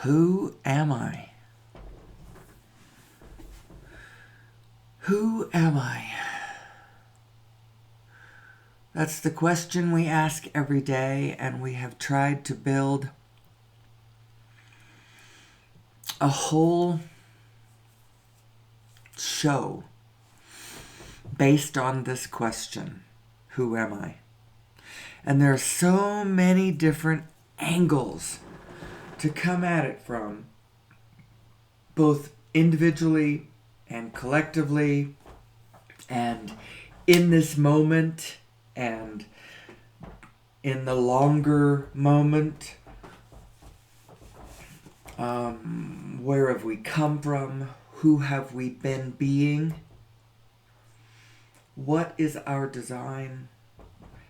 Who am I? Who am I? That's the question we ask every day, and we have tried to build a whole show based on this question. Who am I? And there are so many different angles to come at it from, both individually and collectively, and in this moment, and in the longer moment. Where have we come from? Who have we been being? What is our design?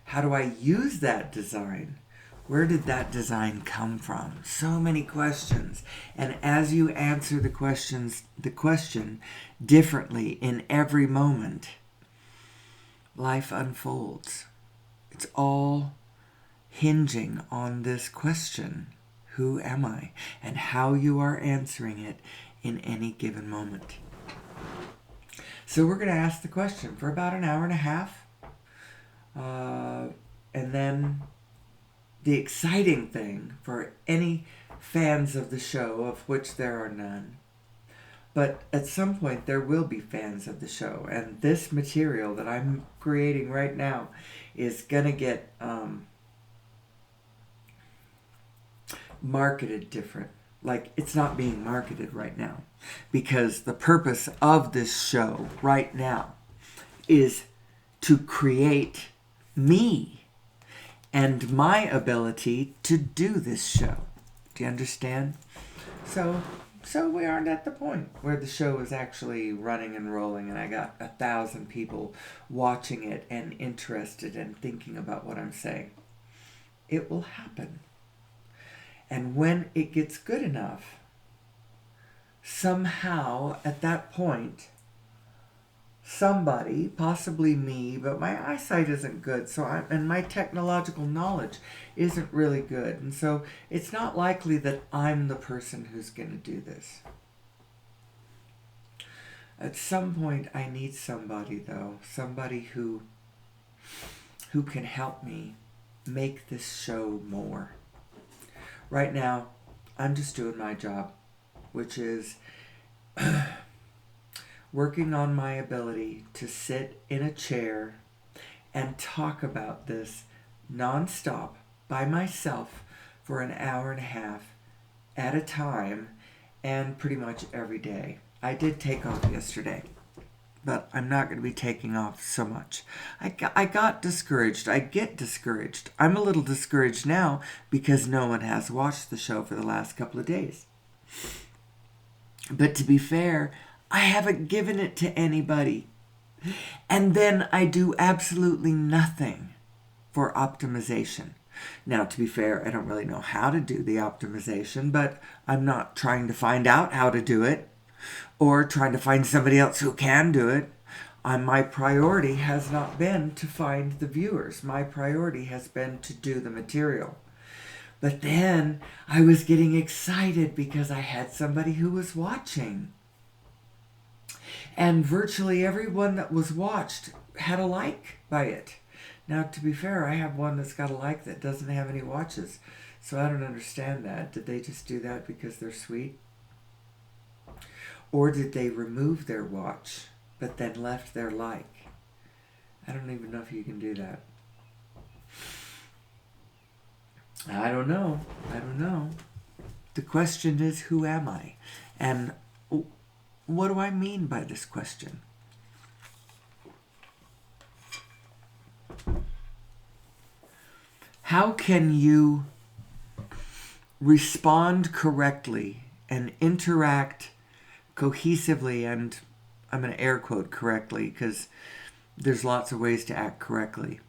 How do I use that design? Where did that design come from? So many questions. And as you answer the question differently in every moment, life unfolds. It's all hinging on this question, who am I? And how you are answering it in any given moment. So we're going to ask the question for about an hour and a half. And then the exciting thing for any fans of the show, of which there are none, but at some point there will be fans of the show, and this material that I'm creating right now is gonna get marketed different. Like, it's not being marketed right now, because the purpose of this show right now is to create me and my ability to do this show. Do you understand? So we aren't at the point where the show is actually running and rolling and I got 1,000 people watching it and interested and thinking about what I'm saying. It will happen. And when it gets good enough, somehow at that point, somebody, possibly me, but my eyesight isn't good, and my technological knowledge isn't really good, and so it's not likely that I'm the person who's going to do this. At some point, I need somebody, though, somebody who can help me make this show more. Right now, I'm just doing my job, which is working on my ability to sit in a chair and talk about this nonstop by myself for an hour and a half at a time, and pretty much every day. I did take off yesterday, but I'm not going to be taking off so much. I got discouraged. I get discouraged. I'm a little discouraged now because no one has watched the show for the last couple of days. But to be fair, I haven't given it to anybody. And then I do absolutely nothing for optimization. Now, to be fair, I don't really know how to do the optimization, but I'm not trying to find out how to do it or trying to find somebody else who can do it. My priority has not been to find the viewers. My priority has been to do the material. But then I was getting excited because I had somebody who was watching. And virtually everyone that was watched had a like by it. Now, to be fair, I have one that's got a like that doesn't have any watches. So I don't understand that. Did they just do that because they're sweet? Or did they remove their watch, but then left their like? I don't even know if you can do that. I don't know. The question is, who am I? And what do I mean by this question? How can you respond correctly and interact cohesively, and I'm going to air quote correctly because there's lots of ways to act correctly.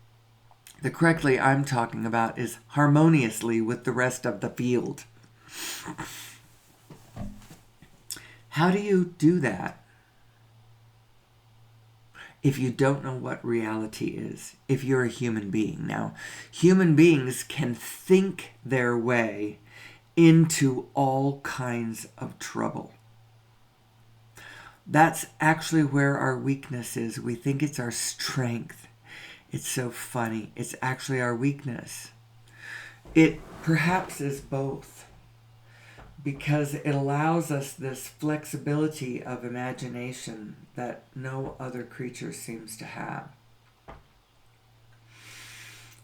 The correctly I'm talking about is harmoniously with the rest of the field. How do you do that if you don't know what reality is, if you're a human being? Now, human beings can think their way into all kinds of trouble. That's actually where our weakness is. We think it's our strength. It's so funny. It's actually our weakness. It perhaps is both, because it allows us this flexibility of imagination that no other creature seems to have.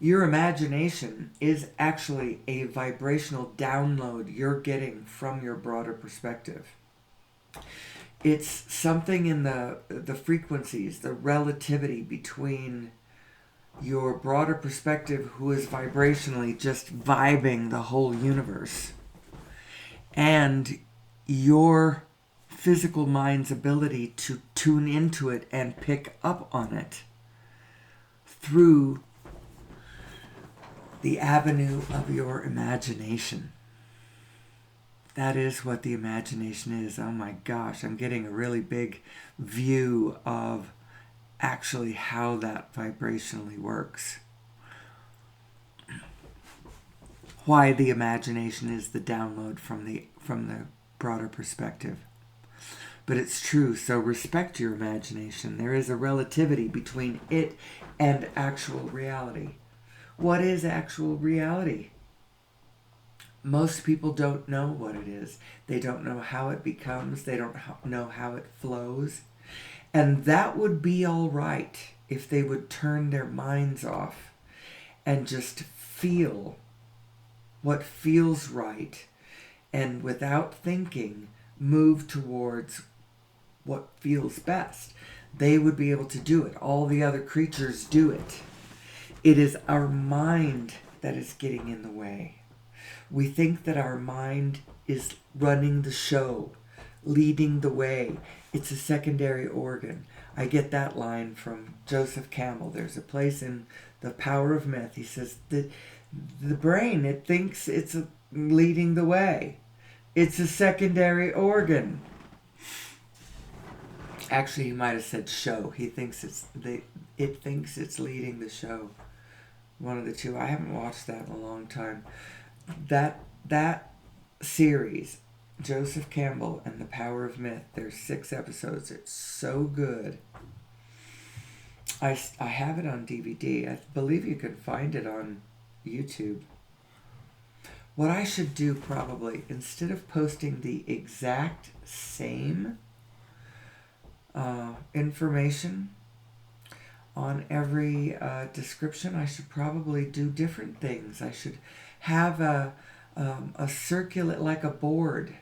Your imagination is actually a vibrational download you're getting from your broader perspective. It's something in the frequencies, the relativity between your broader perspective, who is vibrationally just vibing the whole universe, and your physical mind's ability to tune into it and pick up on it through the avenue of your imagination. That is what the imagination is. Oh my gosh, I'm getting a really big view of actually how that vibrationally works. Why the imagination is the download from the broader perspective. But it's true, so respect your imagination. There is a relativity between it and actual reality. What is actual reality? Most people don't know what it is. They don't know how it becomes. They don't know how it flows. And that would be all right if they would turn their minds off and just feel what feels right, and without thinking, move towards what feels best. They would be able to do it. All the other creatures do it. It is our mind that is getting in the way. We think that our mind is running the show, leading the way. It's a secondary organ. I get that line from Joseph Campbell. There's a place in The Power of Myth. He says that the brain, it thinks it's leading the way. It's a secondary organ. Actually, he might have said show. He thinks it thinks it's leading the show. One of the two. I haven't watched that in a long time. That series, Joseph Campbell and The Power of Myth, there's 6 episodes. It's so good. I have it on DVD. I believe you can find it on YouTube. What I should do probably, instead of posting the exact same information on every description, I should probably do different things. I should have a circulate, like a board,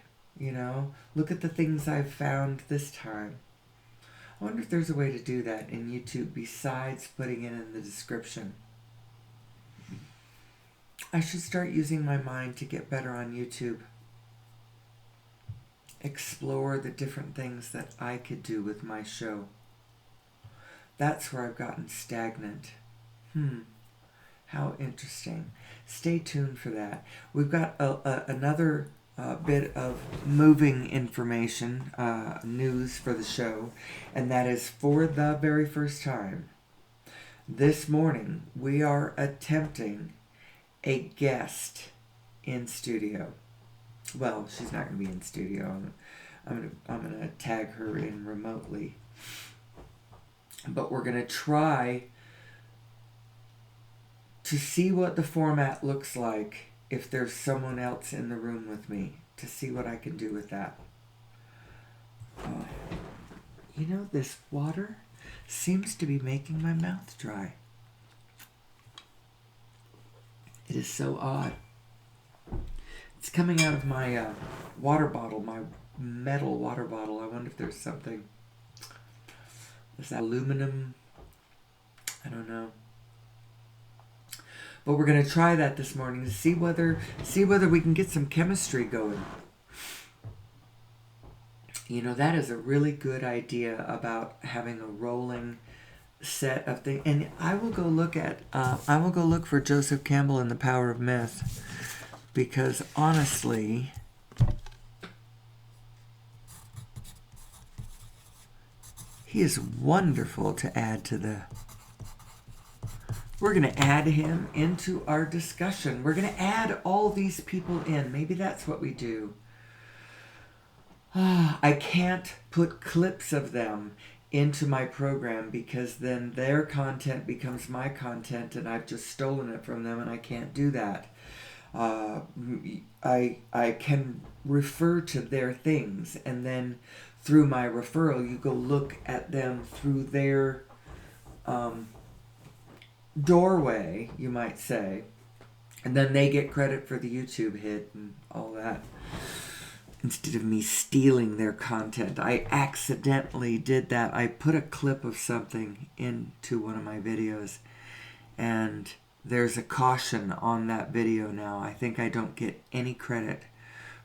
look at the things I've found this time. I wonder if there's a way to do that in YouTube besides putting it in the description. I should start using my mind to get better on YouTube. Explore the different things that I could do with my show. That's where I've gotten stagnant. How interesting. Stay tuned for that. We've got another bit of moving information, news for the show, and that is for the very first time. This morning, we are attempting a guest in studio. Well, she's not going to be in studio. I'm going to tag her in remotely. But we're going to try to see what the format looks like if there's someone else in the room with me, to see what I can do with that. This water seems to be making my mouth dry. It is so odd. It's coming out of my water bottle, my metal water bottle. I wonder if there's something. Is that aluminum? I don't know. But we're going to try that this morning to see whether we can get some chemistry going. That is a really good idea about having a rolling set of things. And I will go look for Joseph Campbell and The Power of Myth, because honestly, he is wonderful to add to We're going to add him into our discussion. We're going to add all these people in. Maybe that's what we do. I can't put clips of them into my program because then their content becomes my content and I've just stolen it from them, and I can't do that. I can refer to their things, and then through my referral you go look at them through their doorway, you might say, and then they get credit for the YouTube hit and all that. Instead of me stealing their content, I accidentally did that. I put a clip of something into one of my videos, and there's a caution on that video now. I think I don't get any credit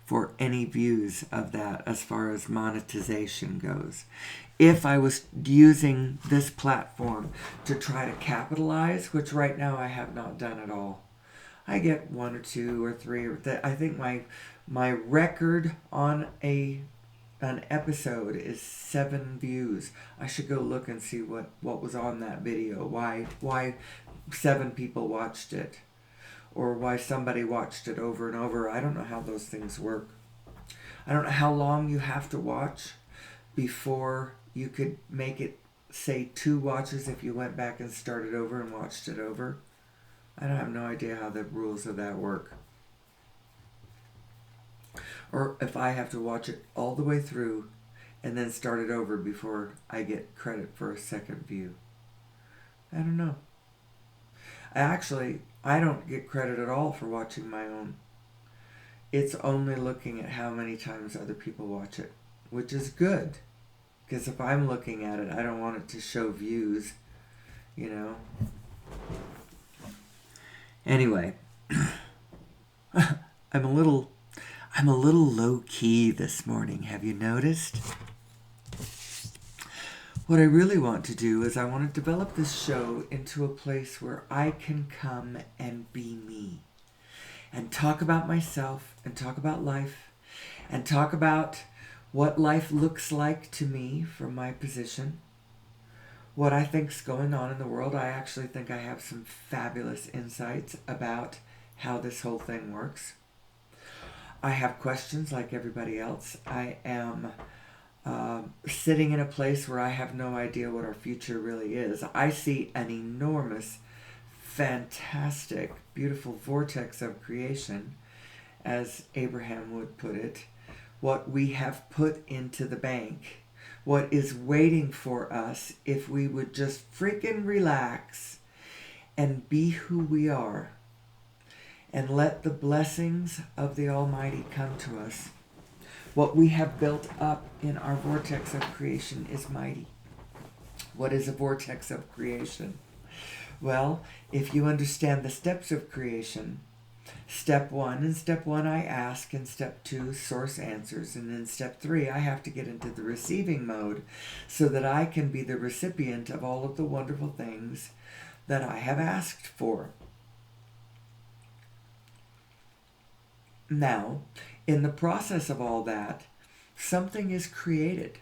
for any views of that as far as monetization goes. If I was using this platform to try to capitalize, which right now I have not done at all, I get 1 or 2 or 3. I think my record on an episode is 7 views. I should go look and see what was on that video. Why 7 people watched it, or why somebody watched it over and over. I don't know how those things work. I don't know how long you have to watch before you could make it say 2 watches if you went back and started over and watched it over. I have no idea how the rules of that work. Or if I have to watch it all the way through and then start it over before I get credit for a second view. I don't know. I don't get credit at all for watching my own. It's only looking at how many times other people watch it, which is good. Because if I'm looking at it, I don't want it to show views, you know. Anyway, I'm a little low key this morning. Have you noticed? What I really want to do is I want to develop this show into a place where I can come and be me and talk about myself and talk about life and talk about what life looks like to me from my position, what I think's going on in the world. I actually think I have some fabulous insights about how this whole thing works. I have questions like everybody else. I am sitting in a place where I have no idea what our future really is. I see an enormous, fantastic, beautiful vortex of creation, as Abraham would put it, what we have put into the bank, what is waiting for us if we would just freaking relax and be who we are and let the blessings of the Almighty come to us. What we have built up in our vortex of creation is mighty. What is a vortex of creation? Well, if you understand the steps of creation, step 1, in step 1 I ask, in step 2 source answers, and in step 3 I have to get into the receiving mode so that I can be the recipient of all of the wonderful things that I have asked for. Now, in the process of all that, something is created.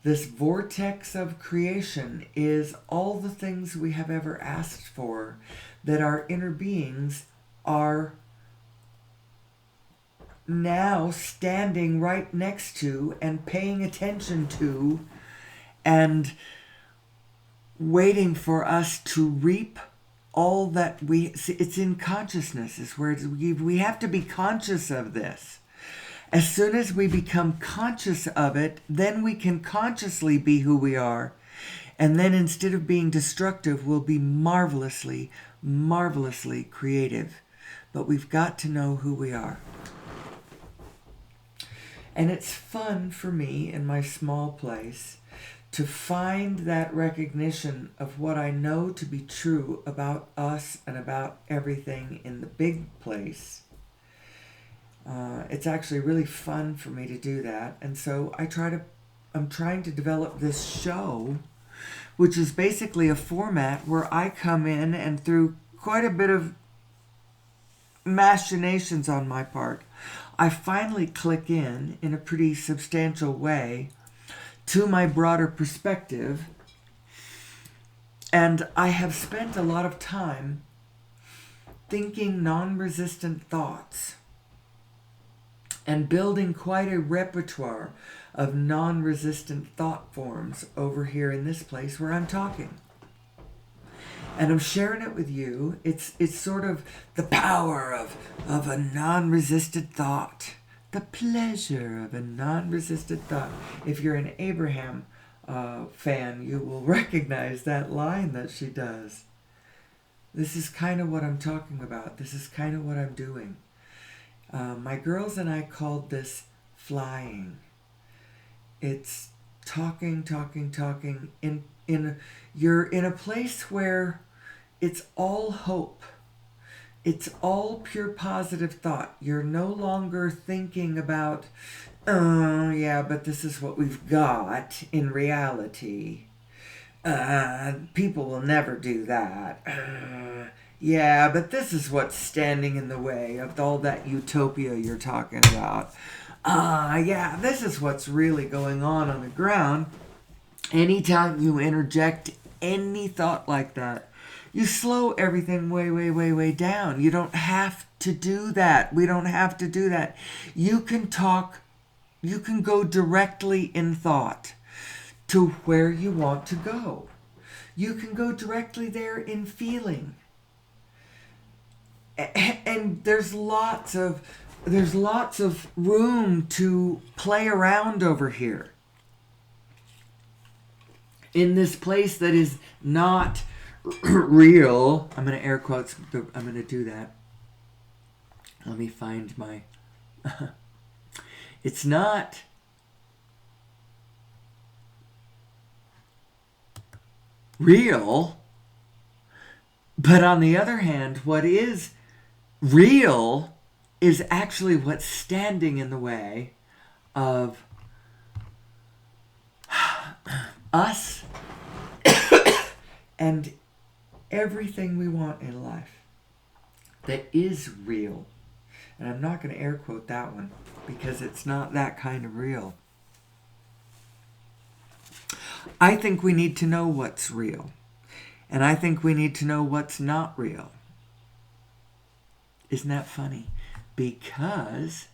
This vortex of creation is all the things we have ever asked for that our inner beings are now standing right next to and paying attention to and waiting for us to reap all that we see. It's in consciousness is where we have to be conscious of this. As soon as we become conscious of it, then we can consciously be who we are. And then instead of being destructive, we'll be marvelously, marvelously creative. But we've got to know who we are. And it's fun for me in my small place to find that recognition of what I know to be true about us and about everything in the big place. It's actually really fun for me to do that. And so I'm trying to develop this show, which is basically a format where I come in and through quite a bit of machinations on my part, I finally click in a pretty substantial way to my broader perspective And I have spent a lot of time thinking non-resistant thoughts and building quite a repertoire of non-resistant thought forms over here in this place where I'm talking. And I'm sharing it with you. It's sort of the power of a non-resisted thought. The pleasure of a non-resisted thought. If you're an Abraham fan, you will recognize that line that she does. This is kind of what I'm talking about. This is kind of what I'm doing. My girls and I called this flying. It's talking. You're in a place where it's all hope. It's all pure positive thought. You're no longer thinking about, oh yeah, but this is what we've got in reality. People will never do that. Yeah, but this is what's standing in the way of all that utopia you're talking about. Yeah, this is what's really going on the ground. Anytime you interject any thought like that, you slow everything way down. You don't have to do that. We don't have to do that. You can go directly in thought to where you want to go. You can go directly there in feeling. And there's lots of room to play around over here. In this place that is not real. I'm going to air quotes. I'm going to do that. Let me find my... It's not... real. But on the other hand, what is real is actually what's standing in the way of us and everything we want in life that is real. And I'm not going to air quote that one because it's not that kind of real. I think we need to know what's real. And I think we need to know what's not real. Isn't that funny? Because,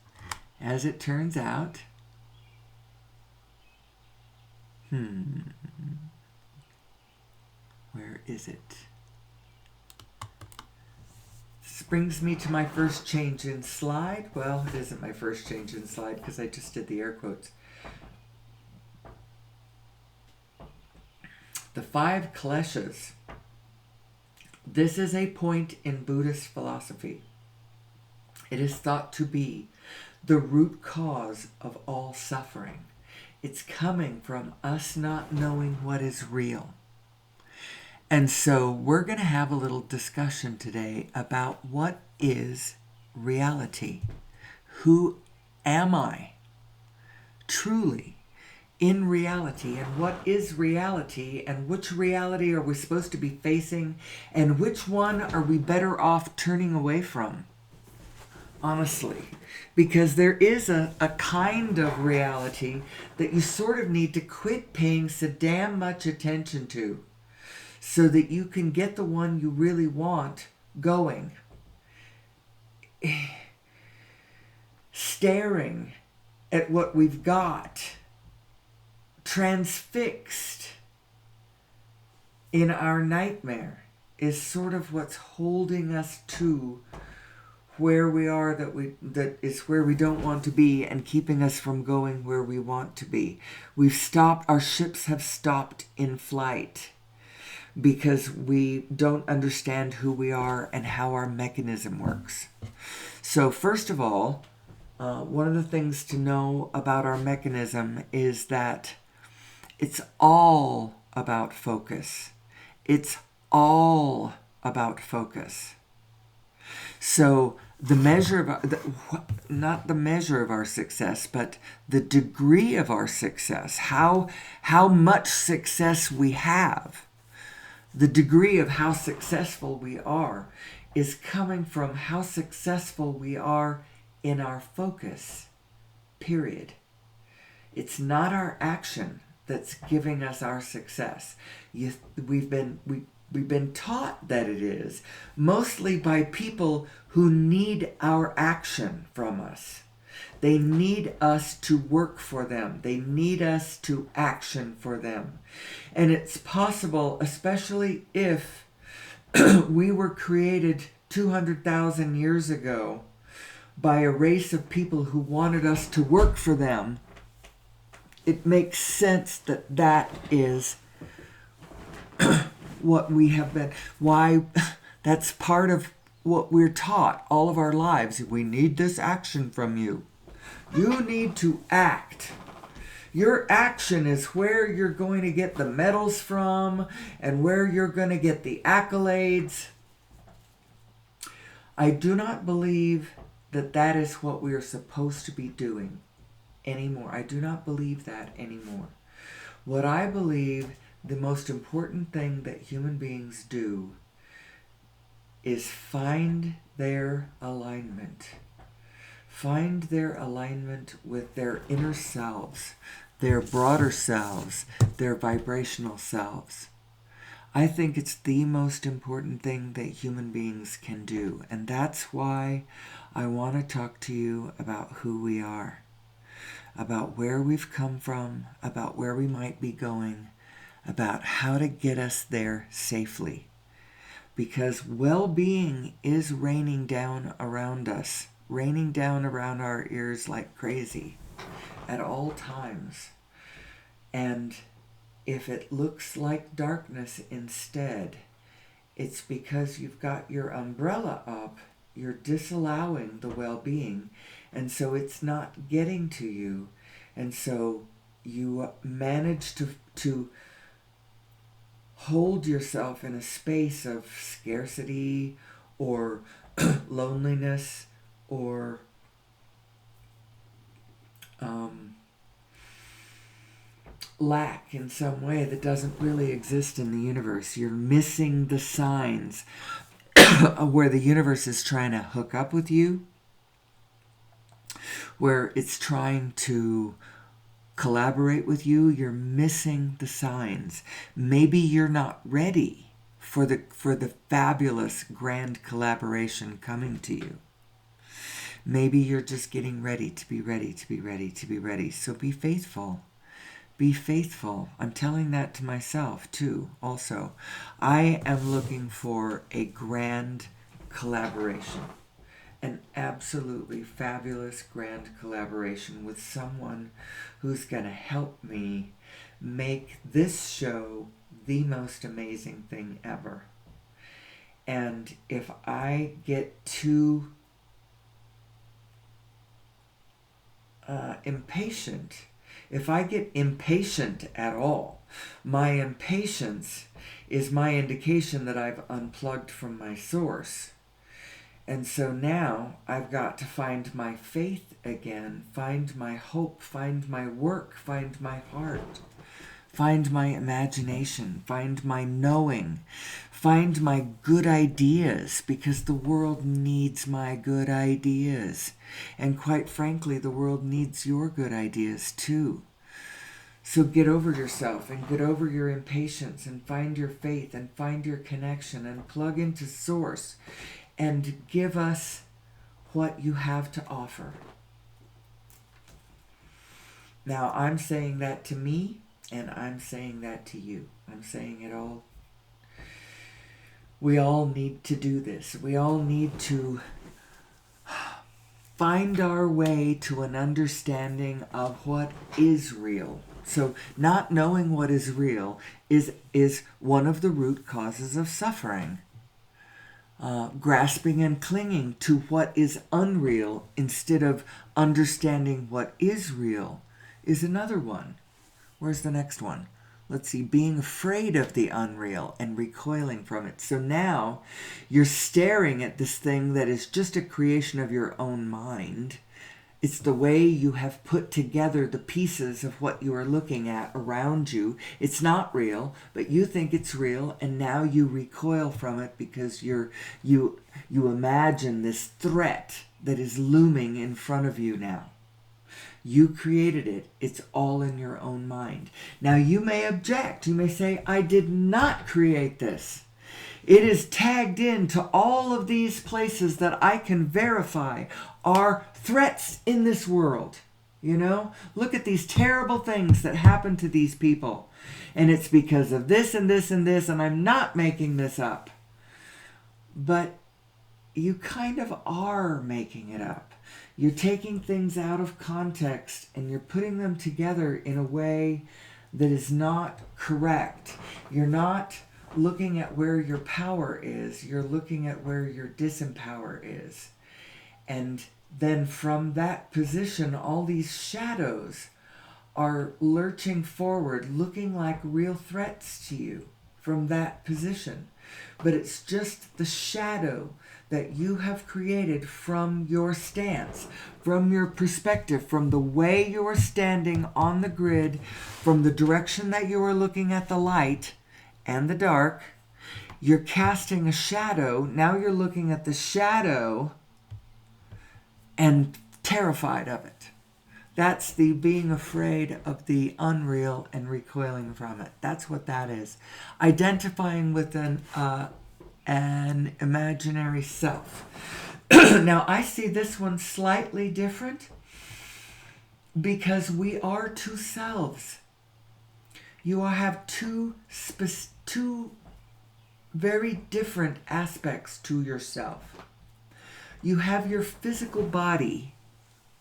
as it turns out, where is it? This brings me to my first change in slide. Well, it isn't my first change in slide because I just did the air quotes. The 5 kleshas. This is a point in Buddhist philosophy. It is thought to be the root cause of all suffering. It's coming from us not knowing what is real. And so we're going to have a little discussion today about what is reality. Who am I truly in reality, and what is reality, and which reality are we supposed to be facing, and which one are we better off turning away from? Honestly, because there is a kind of reality that you sort of need to quit paying so damn much attention to so that you can get the one you really want going. Staring at what we've got, transfixed in our nightmare, is sort of what's holding us to where we are, that is where we don't want to be, and keeping us from going where we want to be. Our ships have stopped in flight because we don't understand who we are and how our mechanism works. So first of all, one of the things to know about our mechanism is that it's all about focus. It's all about focus. So the measure of not the measure of our success, but the degree of our success, how much success we have, the degree of how successful we are, is coming from how successful we are in our focus. Period. It's not our action. that's giving us our success. We've been taught that it is, mostly by people who need our action from us. They need us to work for them. They need us to action for them. And it's possible, especially if we were created 200,000 years ago by a race of people who wanted us to work for them, it makes sense that that is what we have been, why that's part of what we're taught all of our lives. We need this action from you. You need to act. Your action is where you're going to get the medals from and where you're going to get the accolades. I do not believe that that is what we are supposed to be doing anymore. I do not believe that anymore. What I believe the most important thing that human beings do is find their alignment. Find their alignment with their inner selves, their broader selves, their vibrational selves. I think it's the most important thing that human beings can do. And that's why I want to talk to you about who we are, about where we've come from, about where we might be going, about how to get us there safely. Because well-being is raining down around us, raining down around our ears like crazy at all times. And if it looks like darkness instead, it's because you've got your umbrella up, you're disallowing the well-being, and so it's not getting to you. And so you manage to hold yourself in a space of scarcity or loneliness or lack in some way that doesn't really exist in the universe. You're missing the signs where the universe is trying to hook up with you, where it's trying to collaborate with you. You're missing the signs. Maybe you're not ready for the fabulous grand collaboration coming to you. Maybe you're just getting ready to be ready, to be ready, to be ready. So be faithful. Be faithful. I'm telling that to myself too, also. I am looking for a grand collaboration. An absolutely fabulous grand collaboration with someone who's going to help me make this show the most amazing thing ever. And if I get too impatient, if I get impatient at all, my impatience is my indication that I've unplugged from my source. And so now I've got to find my faith again, find my hope, find my work, find my heart, find my imagination, find my knowing, find my good ideas, because the world needs my good ideas. And quite frankly, the world needs your good ideas too. So get over yourself and get over your impatience and find your faith and find your connection and plug into source and give us what you have to offer. Now, I'm saying that to me, and I'm saying that to you. I'm saying it all. We all need to do this. We all need to find our way to an understanding of what is real. So not knowing what is real is one of the root causes of suffering. Grasping and clinging to what is unreal instead of understanding what is real is another one. Where's the next one? Let's see, being afraid of the unreal and recoiling from it. So now you're staring at this thing that is just a creation of your own mind. It's the way you have put together the pieces of what you are looking at around you. It's not real, but you think it's real, and now you recoil from it because you imagine this threat that is looming in front of you now. You created it. It's all in your own mind. Now you may object. You may say, I did not create this. It is tagged into all of these places that I can verify are threats in this world. You know, look at these terrible things that happen to these people. And it's because of this and this and this, and I'm not making this up. But you kind of are making it up. You're taking things out of context and you're putting them together in a way that is not correct. You're not looking at where your power is. You're looking at where your disempower is. And then from that position, all these shadows are lurching forward, looking like real threats to you from that position. But it's just the shadow that you have created from your stance, from your perspective, from the way you are standing on the grid, from the direction that you are looking at the light and the dark. You're casting a shadow. Now you're looking at the shadow and terrified of it. That's the being afraid of the unreal and recoiling from it. That's what that is. Identifying with an imaginary self. Now, I see this one slightly different because we are two selves. You have two very different aspects to yourself. You have your physical body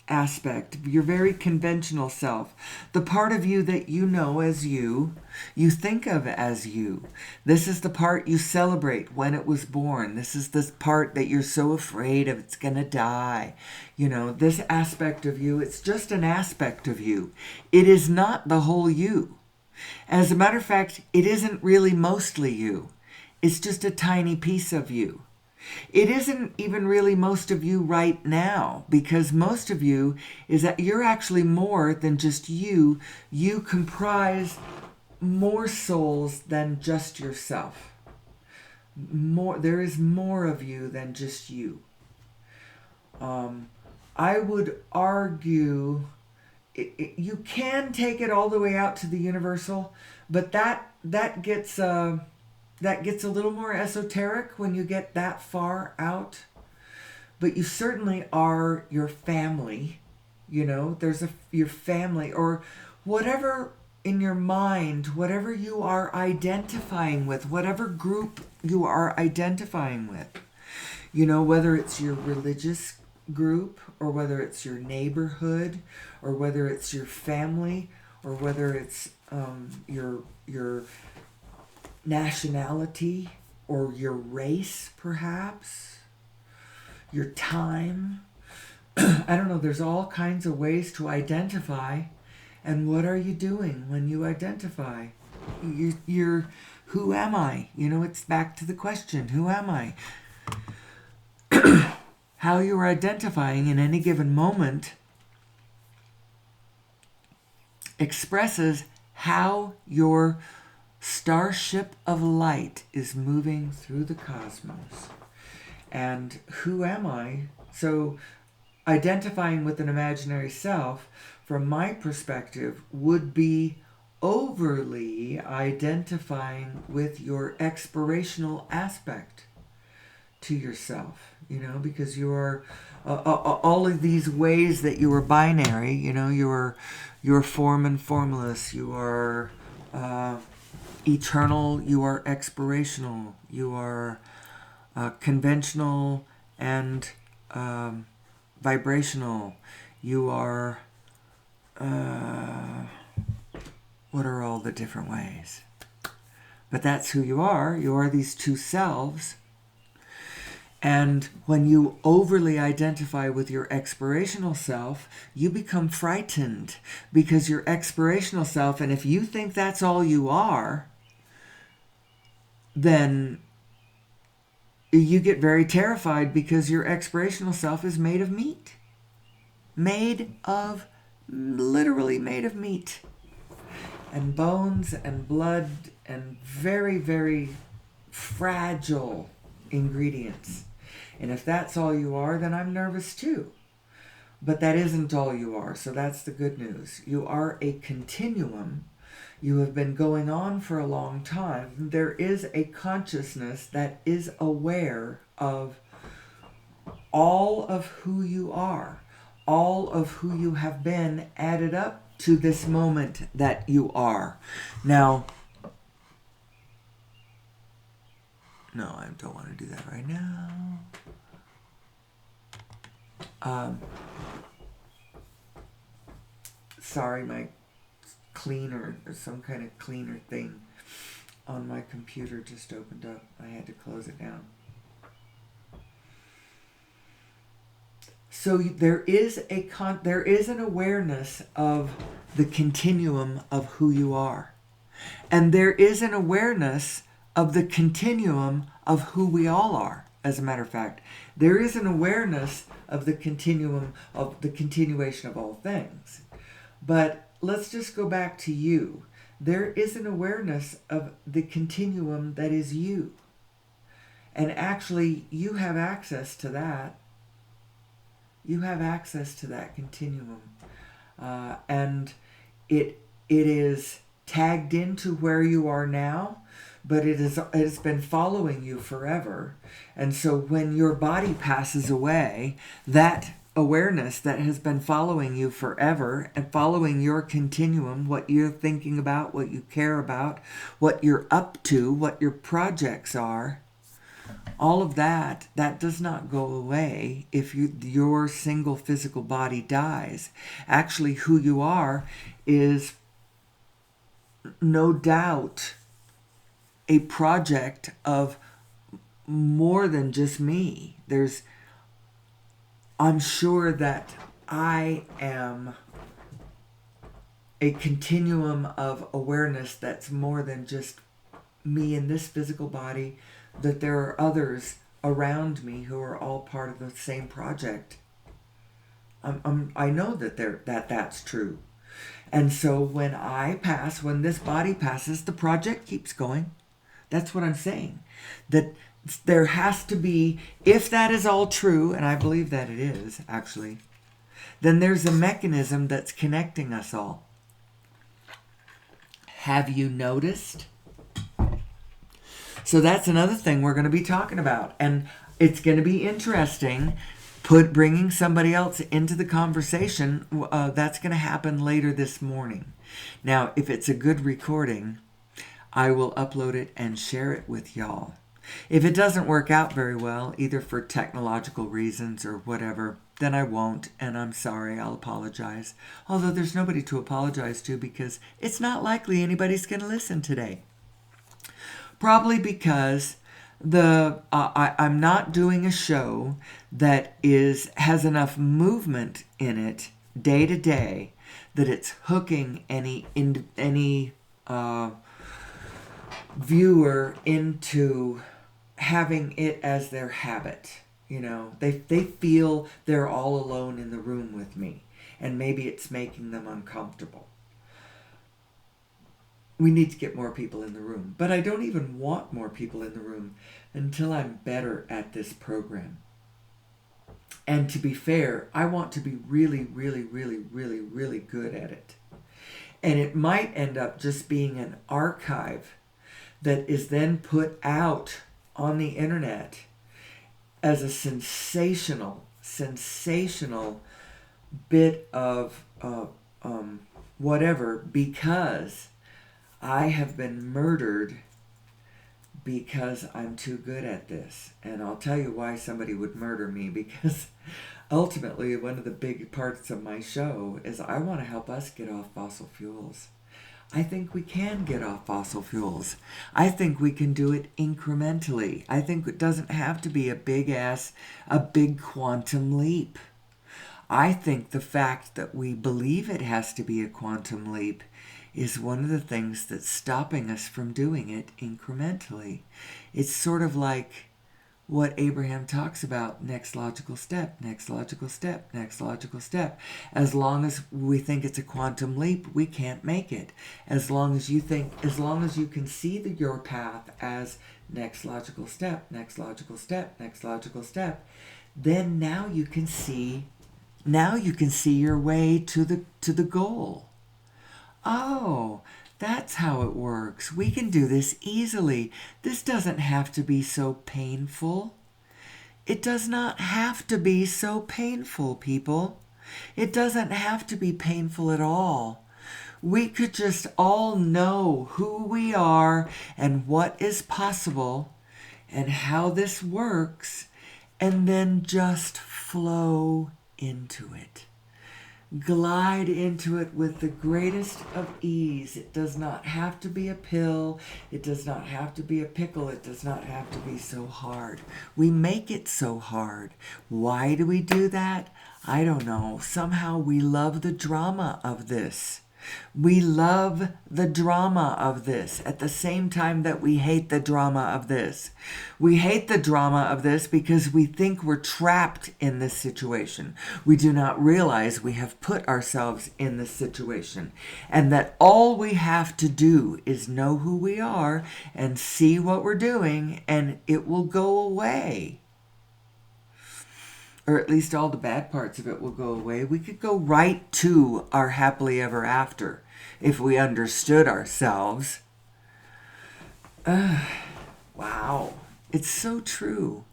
aspect, your very conventional self, the part of you that you know as you think of as you. This is the part you celebrate when it was born. This is the part that you're so afraid of it's gonna die. You know, this aspect of you, it's just an aspect of you. It is not the whole you. As a matter of fact, it isn't really mostly you. It's just a tiny piece of you. It isn't even really most of you right now, because most of you is that you're actually more than just you. You comprise more souls than just yourself. There is more of you than just you. I would argue you can take it all the way out to the universal, but that gets a little more esoteric when you get that far out. But you certainly are your family. You know, there's your family or whatever in your mind, whatever you are identifying with, whatever group you are identifying with. You know, whether it's your religious group or whether it's your neighborhood or whether it's your family or whether it's your nationality or your race, perhaps, your time. I don't know, there's all kinds of ways to identify. And what are you doing when you identify? You're who am I? You know, it's back to the question, who am I? How you are identifying in any given moment expresses how your starship of light is moving through the cosmos. And who am I? So identifying with an imaginary self, from my perspective, would be overly identifying with your expirational aspect to yourself, you know, because you are all of these ways that you are binary, you know, you're form and formless, you are eternal, you are expirational, you are conventional and vibrational, you are what are all the different ways? But that's who you are. You are these two selves. And when you overly identify with your expirational self, you become frightened because your expirational self, and if you think that's all you are, then you get very terrified because your expirational self is made of meat. Literally made of meat. And bones and blood and very, very fragile ingredients. And if that's all you are, then I'm nervous too. But that isn't all you are, so that's the good news. You are a continuum. You have been going on for a long time. There is a consciousness that is aware of all of who you are, all of who you have been added up to this moment that you are. Now, no, I don't want to do that right now. Sorry, my cleaner, or some kind of cleaner thing on my computer just opened up. I had to close it down. So there is an awareness of the continuum of who you are. And there is an awareness of the continuum of who we all are. As a matter of fact, there is an awareness of the continuum of the continuation of all things. But let's just go back to you. There is an awareness of the continuum that is you. And actually, you have access to that. You have access to that continuum. And it is tagged into where you are now, but it has been following you forever. And so when your body passes away, that awareness that has been following you forever and following your continuum, what you're thinking about, what you care about, what you're up to, what your projects are, all of that does not go away if your single physical body dies. Actually, who you are is no doubt a project of more than just me. I'm sure that I am a continuum of awareness that's more than just me in this physical body, that there are others around me who are all part of the same project. I know that's true. And so when I pass, when this body passes, the project keeps going. That's what I'm saying. That there has to be, if that is all true, and I believe that it is, actually, then there's a mechanism that's connecting us all. Have you noticed? So that's another thing we're going to be talking about. And it's going to be interesting, bringing somebody else into the conversation. That's going to happen later this morning. Now, if it's a good recording, I will upload it and share it with y'all. If it doesn't work out very well, either for technological reasons or whatever, then I won't, and I'm sorry, I'll apologize. Although there's nobody to apologize to, because it's not likely anybody's going to listen today. Probably because I'm not doing a show that has enough movement in it day to day that it's hooking any viewer into having it as their habit. You know, they feel they're all alone in the room with me, and maybe it's making them uncomfortable. We need to get more people in the room. But I don't even want more people in the room until I'm better at this program. And to be fair, I want to be really, really, really, really, really good at it. And it might end up just being an archive that is then put out on the internet as a sensational bit of whatever, because I have been murdered because I'm too good at this. And I'll tell you why somebody would murder me, because ultimately one of the big parts of my show is I want to help us get off fossil fuels. I think we can get off fossil fuels. I think we can do it incrementally. I think it doesn't have to be a big quantum leap. I think the fact that we believe it has to be a quantum leap is one of the things that's stopping us from doing it incrementally. It's sort of like what Abraham talks about, next logical step, next logical step, next logical step. As long as we think it's a quantum leap, we can't make it. As long as you can see your path as next logical step, next logical step, next logical step, then now you can see Now you can see your way to the goal. Oh, that's how it works. We can do this easily. This doesn't have to be so painful. It does not have to be so painful, people. It doesn't have to be painful at all. We could just all know who we are and what is possible and how this works, and then just flow into it. Glide into it with the greatest of ease. It does not have to be a pill. It does not have to be a pickle. It does not have to be so hard. We make it so hard. Why do we do that? I don't know. Somehow we love the drama of this. We love the drama of this at the same time that we hate the drama of this. We hate the drama of this because we think we're trapped in this situation. We do not realize we have put ourselves in this situation, and that all we have to do is know who we are and see what we're doing, and it will go away. Or at least all the bad parts of it will go away. We could go right to our happily ever after if we understood ourselves. Wow. It's so true.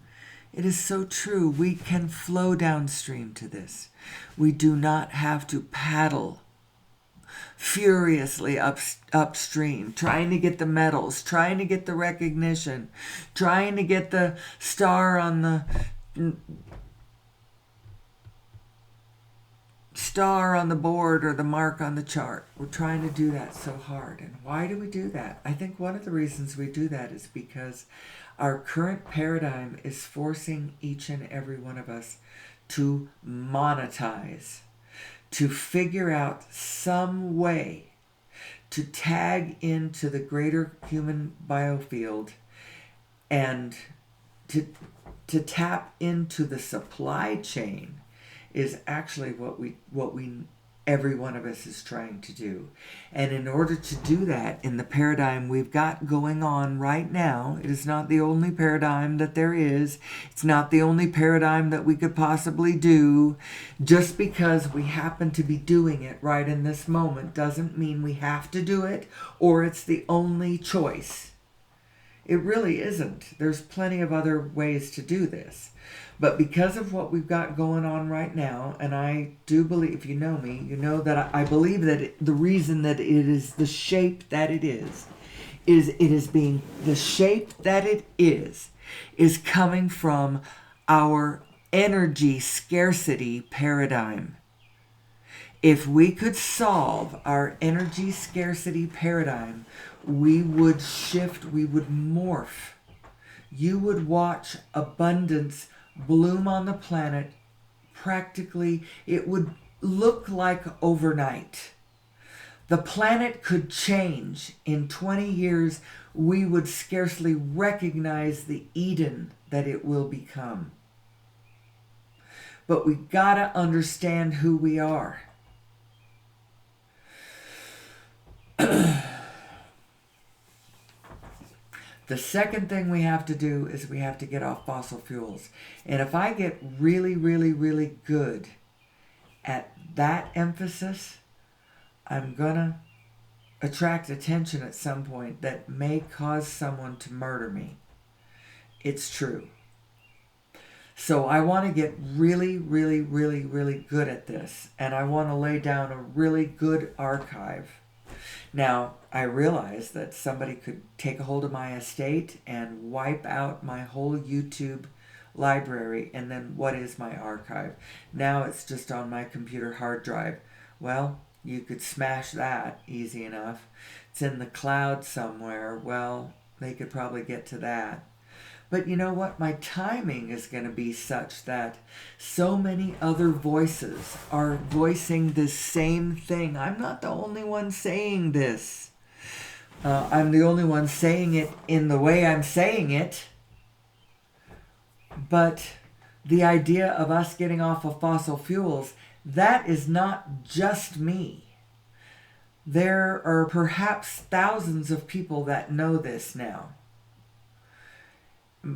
It is so true. We can flow downstream to this. We do not have to paddle furiously upstream, trying to get the medals, trying to get the recognition, trying to get the star on the board or the mark on the chart. We're trying to do that so hard. And why do we do that? I think one of the reasons we do that is because our current paradigm is forcing each and every one of us to monetize, to figure out some way to tag into the greater human biofield and to tap into the supply chain is actually what we every one of us is trying to do. And in order to do that in the paradigm we've got going on right now, it is not the only paradigm that there is. It's not the only paradigm that we could possibly do. Just because we happen to be doing it right in this moment doesn't mean we have to do it or it's the only choice. It really isn't. There's plenty of other ways to do this. But because of what we've got going on right now, and I do believe, if you know me, you know that I believe that the reason that it is the shape that it is it is being, the shape that it is coming from our energy scarcity paradigm. If we could solve our energy scarcity paradigm, we would shift, we would morph. You would watch abundance bloom on the planet. Practically, it would look like overnight. The planet could change. In 20 years, we would scarcely recognize the Eden that it will become. But we gotta understand who we are. The second thing we have to do is we have to get off fossil fuels. And if I get really, really, really good at that emphasis, I'm going to attract attention at some point that may cause someone to murder me. It's true. So I want to get really, really, really, really good at this. And I want to lay down a really good archive. Now, I realize that somebody could take a hold of my estate and wipe out my whole YouTube library, and then what is my archive? Now it's just on my computer hard drive. Well, you could smash that easy enough. It's in the cloud somewhere. Well, they could probably get to that. But you know what? My timing is going to be such that so many other voices are voicing the same thing. I'm not the only one saying this. I'm the only one saying it in the way I'm saying it. But the idea of us getting off of fossil fuels, that is not just me. There are perhaps thousands of people that know this now.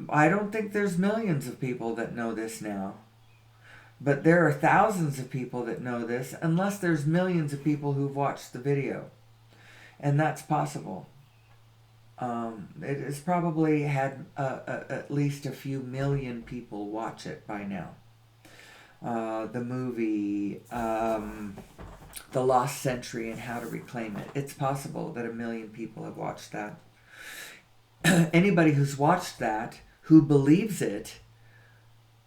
I don't think there's millions of people that know this now. But there are thousands of people that know this, unless there's millions of people who've watched the video. And that's possible. It has probably had at least a few million people watch it by now. The movie, The Lost Century and How to Reclaim It. It's possible that 1 million people have watched that. Anybody who's watched that, who believes it,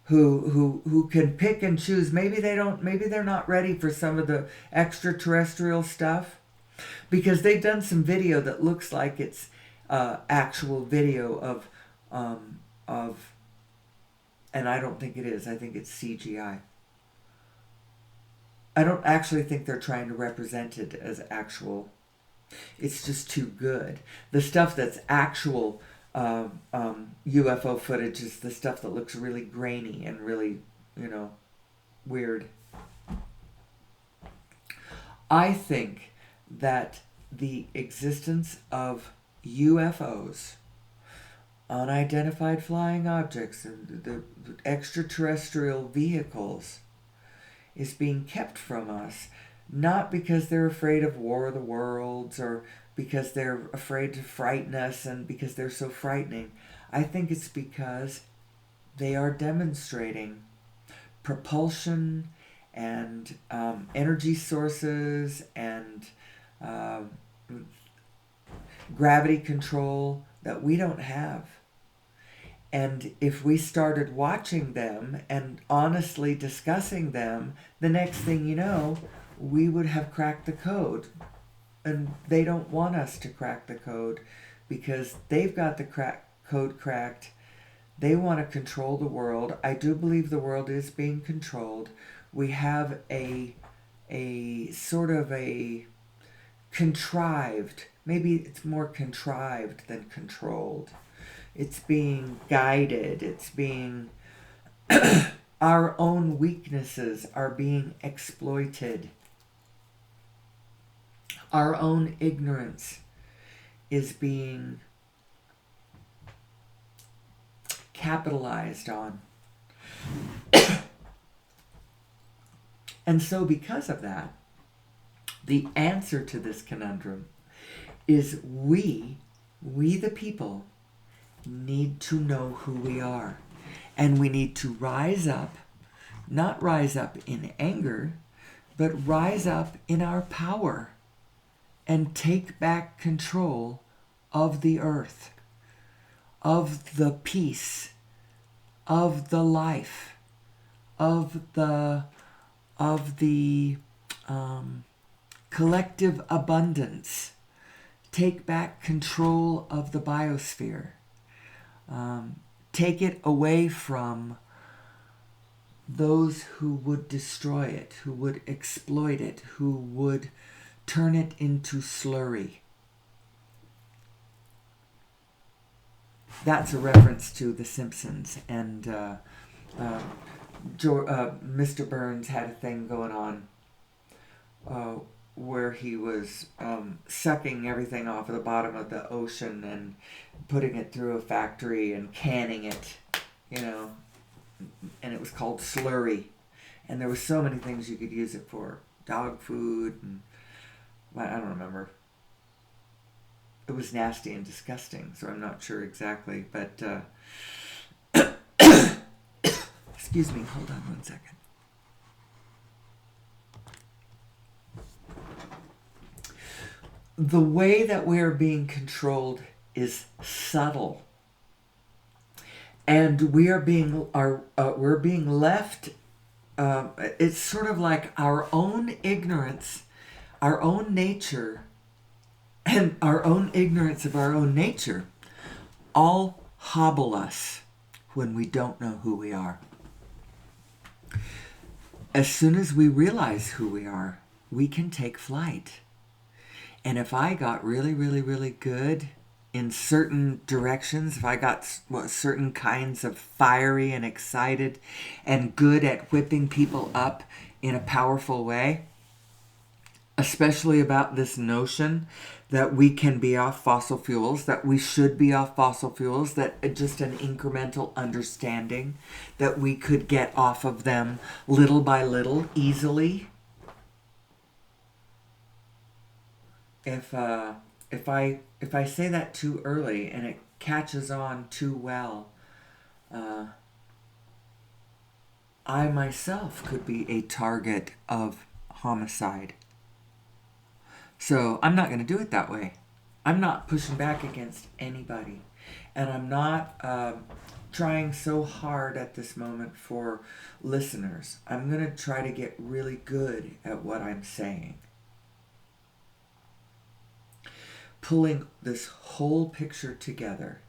who can pick and choose, maybe they're not ready for some of the extraterrestrial stuff, because they've done some video that looks like it's actual video of, and I don't think it is. I think it's CGI. I don't actually think they're trying to represent it as actual. It's just too good. The stuff that's actual UFO footage is the stuff that looks really grainy and really, weird. I think that the existence of UFOs, unidentified flying objects, and the extraterrestrial vehicles is being kept from us, not because they're afraid of War of the Worlds or because they're afraid to frighten us and because they're so frightening. I think it's because they are demonstrating propulsion and energy sources and gravity control that we don't have. And if we started watching them and honestly discussing them, the next thing you know, we would have cracked the code. And they don't want us to crack the code because they've got the code cracked. They want to control the world. I do believe the world is being controlled. We have a sort of a contrived, maybe it's more contrived than controlled. It's being guided. It's being, our own weaknesses are being exploited. Our own ignorance is being capitalized on. And so because of that, the answer to this conundrum is we the people, need to know who we are. And we need to rise up, not rise up in anger, but rise up in our power and take back control of the earth, of the peace, of the life, of the collective abundance. Take back control of the biosphere. Take it away from those who would destroy it, who would exploit it, who would turn it into slurry. That's a reference to The Simpsons, and Mr. Burns had a thing going on where he was sucking everything off of the bottom of the ocean and putting it through a factory and canning it, and it was called slurry. And there were so many things you could use it for. Dog food, and I don't remember. It was nasty and disgusting, so I'm not sure exactly, but excuse me, hold on 1 second. The way that we are being controlled is subtle, and we're being left. It's sort of like our own ignorance, our own nature, and our own ignorance of our own nature, all hobble us when we don't know who we are. As soon as we realize who we are, we can take flight. And if I got really, really, really good in certain directions, if I got certain kinds of fiery and excited and good at whipping people up in a powerful way, especially about this notion that we can be off fossil fuels, that we should be off fossil fuels, that just an incremental understanding that we could get off of them little by little, easily. If I say that too early and it catches on too well, I myself could be a target of homicide. So I'm not going to do it that way. I'm not pushing back against anybody. And I'm not trying so hard at this moment for listeners. I'm going to try to get really good at what I'm saying. Pulling this whole picture together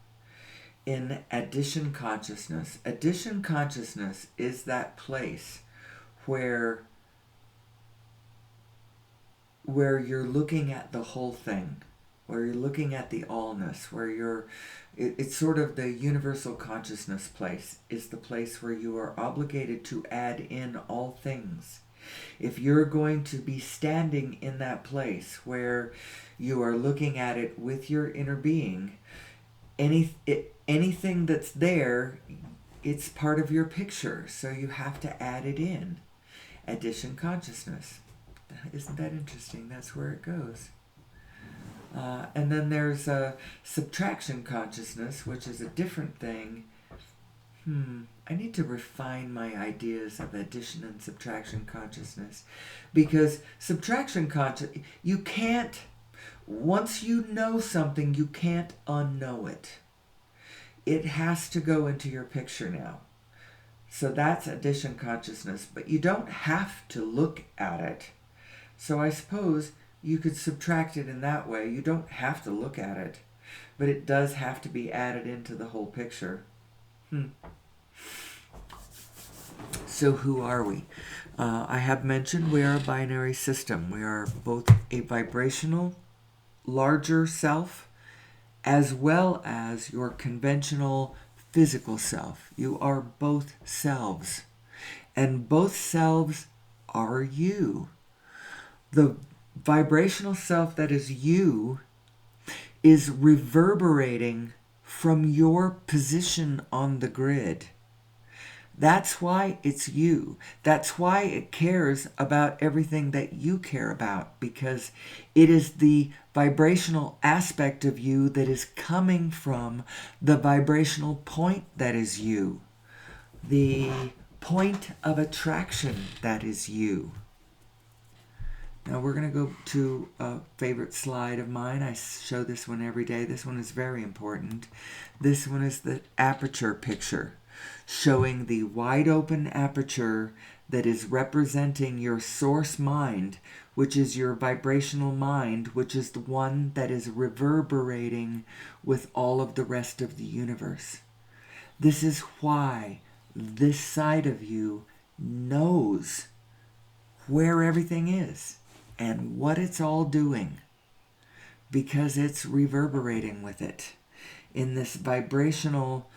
in addition consciousness. Addition consciousness is that place where you're looking at the whole thing, where you're looking at the allness, where it's sort of the universal consciousness place, is the place where you are obligated to add in all things. If you're going to be standing in that place where you are looking at it with your inner being, anything that's there, it's part of your picture, so you have to add it in. Addition consciousness. Isn't that interesting? That's where it goes. And then there's subtraction consciousness, which is a different thing. I need to refine my ideas of addition and subtraction consciousness, because subtraction consciousness, you can't, once you know something, you can't unknow it. It has to go into your picture now. So that's addition consciousness, but you don't have to look at it. So I suppose you could subtract it in that way. You don't have to look at it, but it does have to be added into the whole picture. So who are we? I have mentioned we are a binary system. We are both a vibrational, larger self, as well as your conventional physical self. You are both selves, and both selves are you. The vibrational self that is you is reverberating from your position on the grid. That's why it's you. That's why it cares about everything that you care about, because it is the vibrational aspect of you that is coming from the vibrational point that is you. The point of attraction that is you. Now we're going to go to a favorite slide of mine. I show this one every day. This one is very important. This one is the aperture picture, showing the wide open aperture that is representing your source mind, which is your vibrational mind, which is the one that is reverberating with all of the rest of the universe. This is why this side of you knows where everything is and what it's all doing, because it's reverberating with it in this vibrational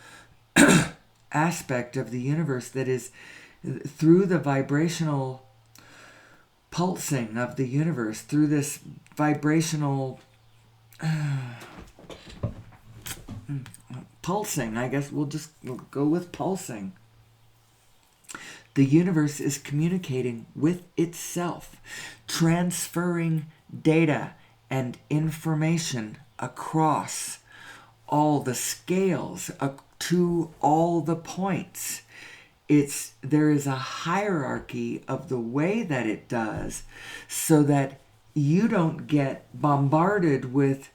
aspect of the universe that is through the vibrational pulsing of the universe, through this vibrational pulsing. I guess we'll go with pulsing. The universe is communicating with itself, transferring data and information across all the scales to all the points. There is a hierarchy of the way that it does, so that you don't get bombarded with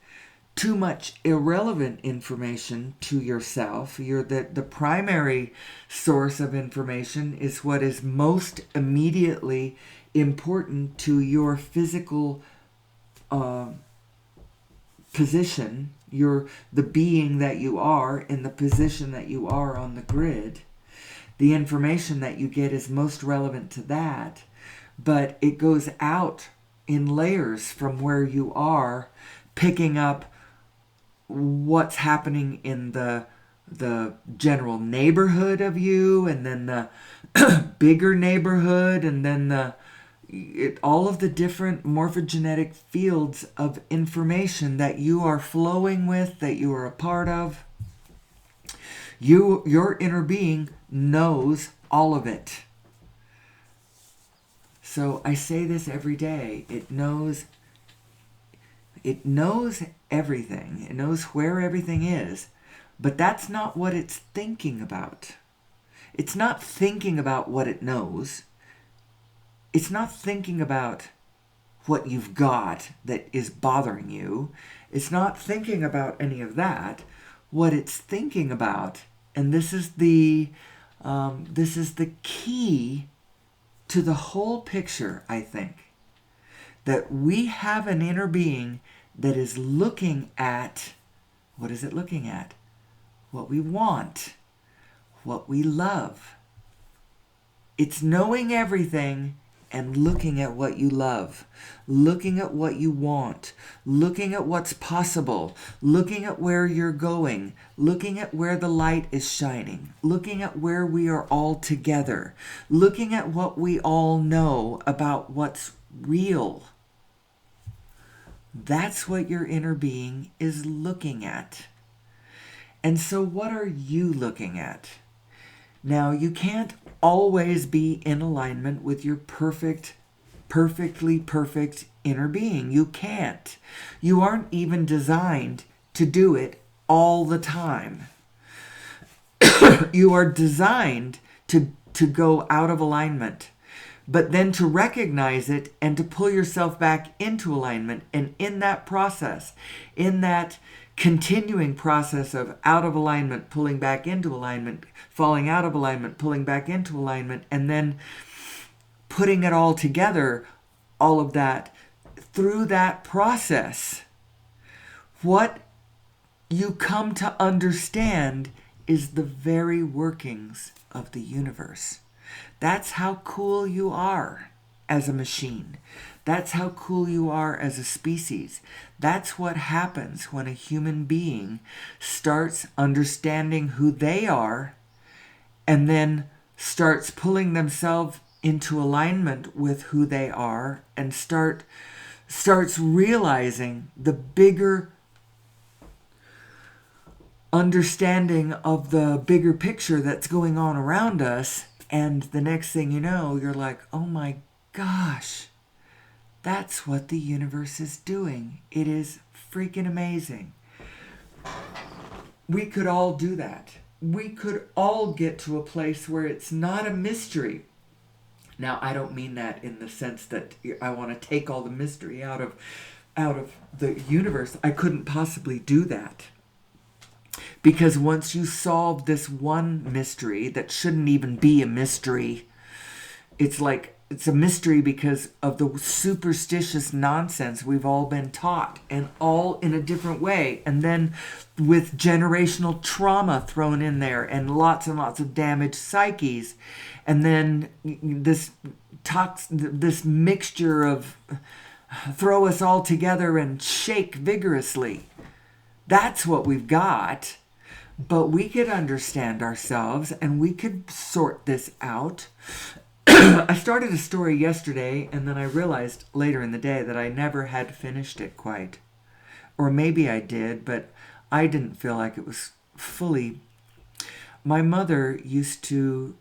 too much irrelevant information to yourself. The primary source of information is what is most immediately important to your physical position, the being that you are in the position that you are on the grid. The information that you get is most relevant to that, but it goes out in layers from where you are, picking up what's happening in the general neighborhood of you, and then the bigger neighborhood, and then all of the different morphogenetic fields of information that you are flowing with, that you are a part of. Your inner being knows all of it. So I say this every day. It knows everything. It knows where everything is. But that's not what it's thinking about. It's not thinking about what it knows. It's not thinking about what you've got that is bothering you. It's not thinking about any of that. What it's thinking about, and this is the key to the whole picture, I think, that we have an inner being that is looking at, what is it looking at? What we want, what we love. It's knowing everything and looking at what you love, looking at what you want, looking at what's possible, looking at where you're going, looking at where the light is shining, looking at where we are all together, looking at what we all know about what's real. That's what your inner being is looking at. And so what are you looking at? Now, you can't always be in alignment with your perfectly perfect inner being. You can't. You aren't even designed to do it all the time. You are designed to go out of alignment, but then to recognize it and to pull yourself back into alignment. And in that process, in that continuing process of out of alignment, pulling back into alignment, falling out of alignment, pulling back into alignment, and then putting it all together, all of that, through that process, what you come to understand is the very workings of the universe. That's how cool you are as a machine. That's how cool you are as a species. That's what happens when a human being starts understanding who they are and then starts pulling themselves into alignment with who they are and starts realizing the bigger understanding of the bigger picture that's going on around us. And the next thing you know, you're like, oh my gosh, that's what the universe is doing. It is freaking amazing. We could all do that. We could all get to a place where it's not a mystery. Now, I don't mean that in the sense that I want to take all the mystery out of the universe. I couldn't possibly do that. Because once you solve this one mystery that shouldn't even be a mystery, it's a mystery because of the superstitious nonsense we've all been taught, and all in a different way. And then with generational trauma thrown in there and lots of damaged psyches. And then this mixture of throw us all together and shake vigorously. That's what we've got. But we could understand ourselves and we could sort this out. I started a story yesterday, and then I realized later in the day that I never had finished it quite. Or maybe I did, but I didn't feel like it was fully. My mother used to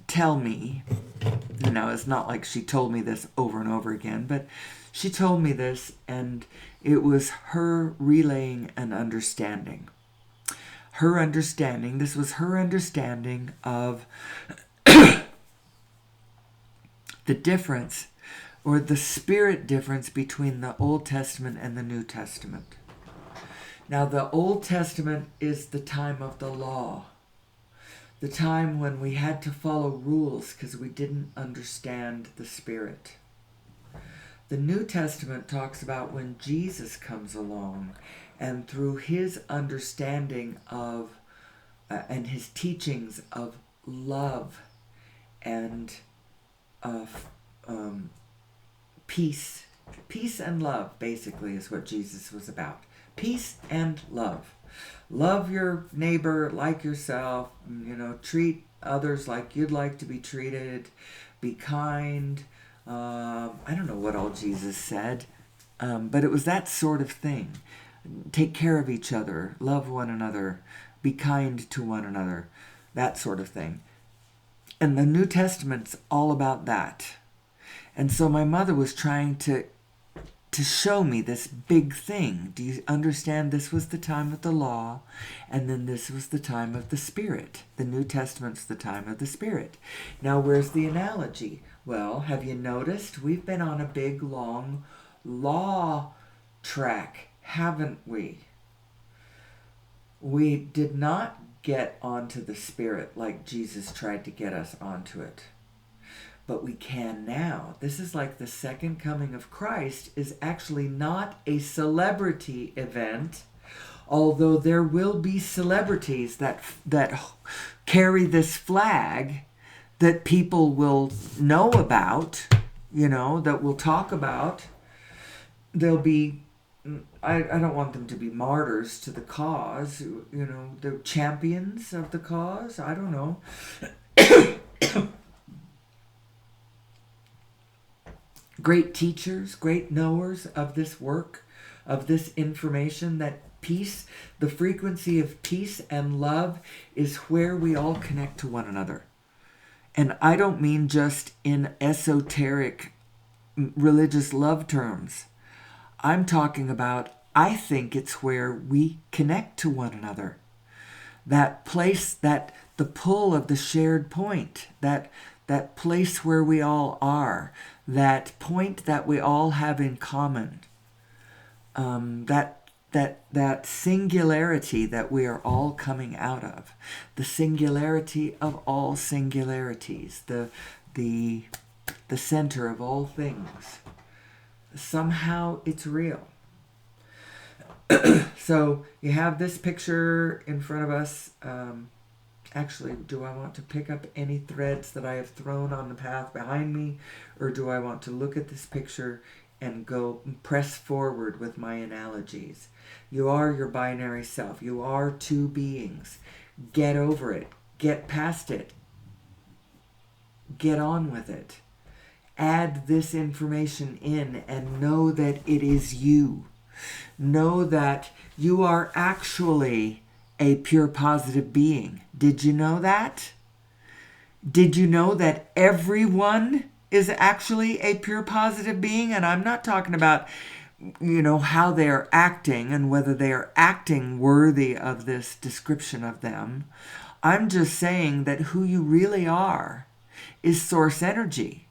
tell me, now it's not like she told me this over and over again, but she told me this, and it was her relaying an understanding. This was her understanding of the difference, or the spirit difference, between the Old Testament and the New Testament. Now, the Old Testament is the time of the law, the time when we had to follow rules because we didn't understand the Spirit. The New Testament talks about when Jesus comes along, and through his understanding of and his teachings of love and of peace and love, basically, is what Jesus was about. Peace and love. Love your neighbor like yourself. Treat others like you'd like to be treated, be kind. I don't know what all Jesus said, but it was that sort of thing. Take care of each other, love one another, be kind to one another, that sort of thing. And the New Testament's all about that. And so my mother was trying to show me this big thing. Do you understand? This was the time of the law, and then this was the time of the Spirit. The New Testament's the time of the Spirit. Now, where's the analogy? Well, have you noticed? We've been on a big, long law track, haven't we? We did not get onto the Spirit like Jesus tried to get us onto it. But we can now. This is like the second coming of Christ is actually not a celebrity event, although there will be celebrities that carry this flag that people will know about, that we'll talk about. They'll be, I don't want them to be martyrs to the cause, they're champions of the cause. I don't know. Great teachers, great knowers of this work, of this information, that peace, the frequency of peace and love is where we all connect to one another. And I don't mean just in esoteric religious love terms. I'm talking about, I think it's where we connect to one another. That place, that the pull of the shared point, that place where we all are, that point that we all have in common, that singularity that we are all coming out of, the singularity of all singularities, the center of all things. Somehow it's real. So you have this picture in front of us. Actually, do I want to pick up any threads that I have thrown on the path behind me, or do I want to look at this picture and go press forward with my analogies? You are your binary self. You are two beings. Get over it. Get past it. Get on with it. Add this information in and know that it is you. Know that you are actually a pure positive being. Did you know that? Did you know that everyone is actually a pure positive being? And I'm not talking about, how they're acting and whether they are acting worthy of this description of them. I'm just saying that who you really are is source energy.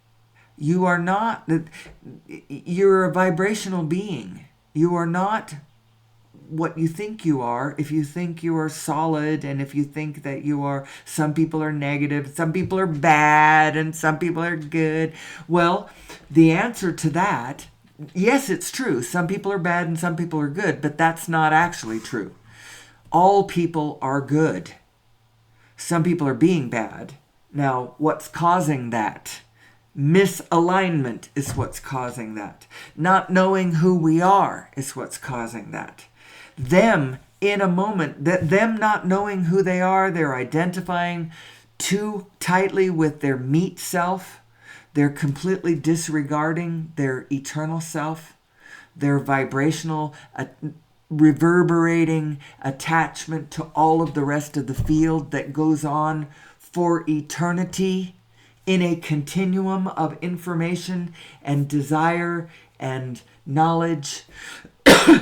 You are not, you're a vibrational being. You are not what you think you are. If you think you are solid, and if you think that you are, some people are negative, some people are bad, and some people are good. Well, the answer to that, yes, it's true. Some people are bad and some people are good, but that's not actually true. All people are good. Some people are being bad. Now, what's causing that? Misalignment is what's causing that. Not knowing who we are is what's causing that. Them, in a moment, them not knowing who they are, they're identifying too tightly with their meat self. They're completely disregarding their eternal self, their vibrational, reverberating attachment to all of the rest of the field that goes on for eternity in a continuum of information and desire and knowledge.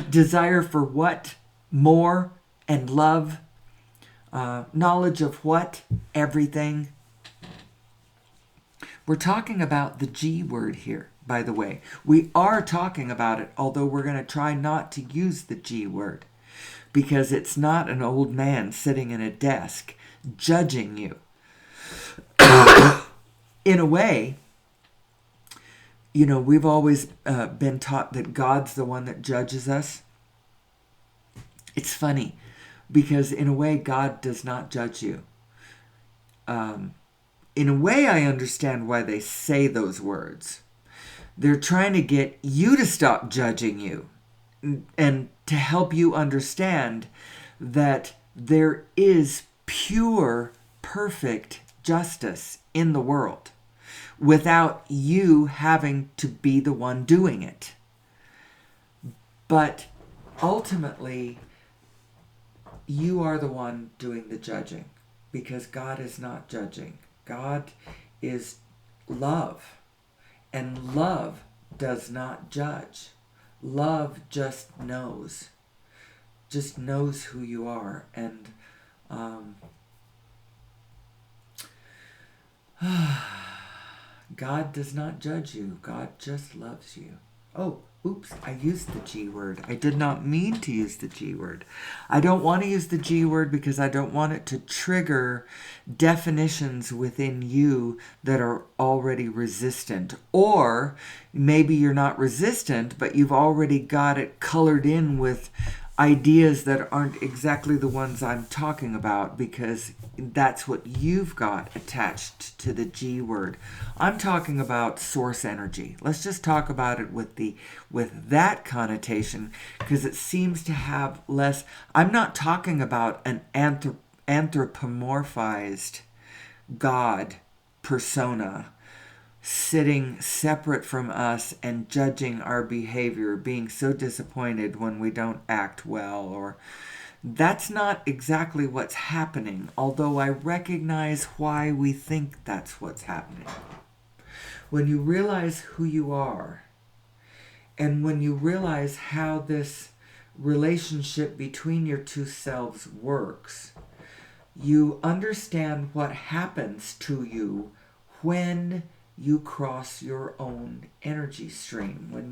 Desire for what? More and love. Knowledge of what? Everything. We're talking about the G word here, by the way. We are talking about it, although we're going to try not to use the G word, because it's not an old man sitting in a desk judging you. In a way, we've always been taught that God's the one that judges us. It's funny, because in a way, God does not judge you. In a way, I understand why they say those words. They're trying to get you to stop judging you and to help you understand that there is pure, perfect justice in the world without you having to be the one doing it. But ultimately, you are the one doing the judging, because God is not judging. God is love, and love does not judge. Love just knows who you are. And God does not judge you. God just loves you. Oh, oops, I used the G word. I did not mean to use the G word. I don't want to use the G word because I don't want it to trigger definitions within you that are already resistant. Or maybe you're not resistant, but you've already got it colored in with ideas that aren't exactly the ones I'm talking about, because that's what you've got attached to the G word. I'm talking about source energy. Let's just talk about it with that connotation, because it seems to have less. I'm not talking about an anthropomorphized God persona sitting separate from us and judging our behavior, being so disappointed when we don't act well. Or that's not exactly what's happening, although I recognize why we think that's what's happening. When you realize who you are, and when you realize how this relationship between your two selves works, you understand what happens to you when you cross your own energy stream, when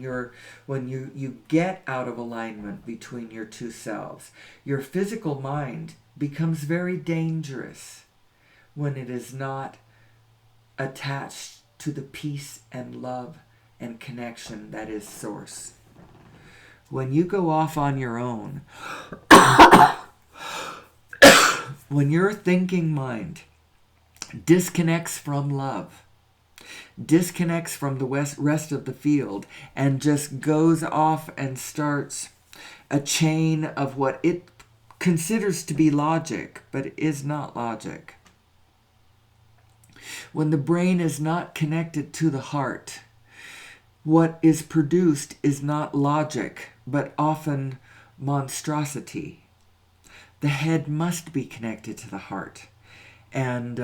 you get out of alignment between your two selves. Your physical mind becomes very dangerous when it is not attached to the peace and love and connection that is source. When you go off on your own, when your thinking mind disconnects from love, disconnects from the rest of the field, and just goes off and starts a chain of what it considers to be logic, but is not logic. When the brain is not connected to the heart, what is produced is not logic, but often monstrosity. The head must be connected to the heart. And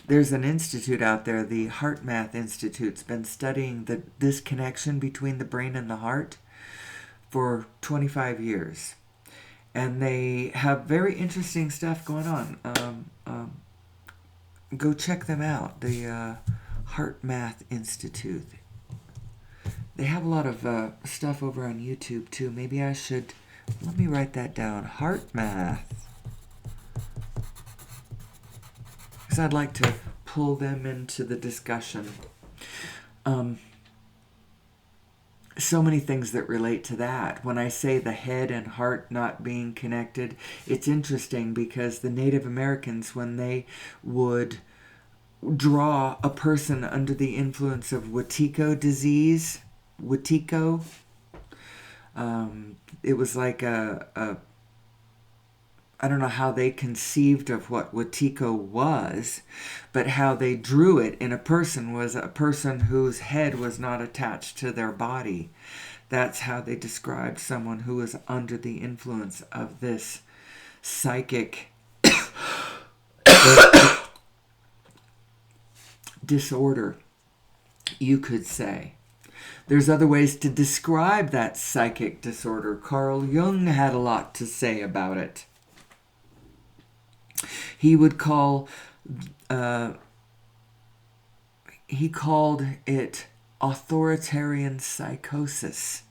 there's an institute out there, the Heart Math Institute's been studying this connection between the brain and the heart for 25 years. And they have very interesting stuff going on. Go check them out, the Heart Math Institute. They have a lot of stuff over on YouTube too. Maybe I should, let me write that down, Heart Math. Because I'd like to pull them into the discussion. So many things that relate to that. When I say the head and heart not being connected, it's interesting because the Native Americans, when they would draw a person under the influence of Wetiko disease, it was like I don't know how they conceived of what Wetiko was, but how they drew it in a person was a person whose head was not attached to their body. That's how they described someone who was under the influence of this psychic disorder, you could say. There's other ways to describe that psychic disorder. Carl Jung had a lot to say about it. He would called it authoritarian psychosis,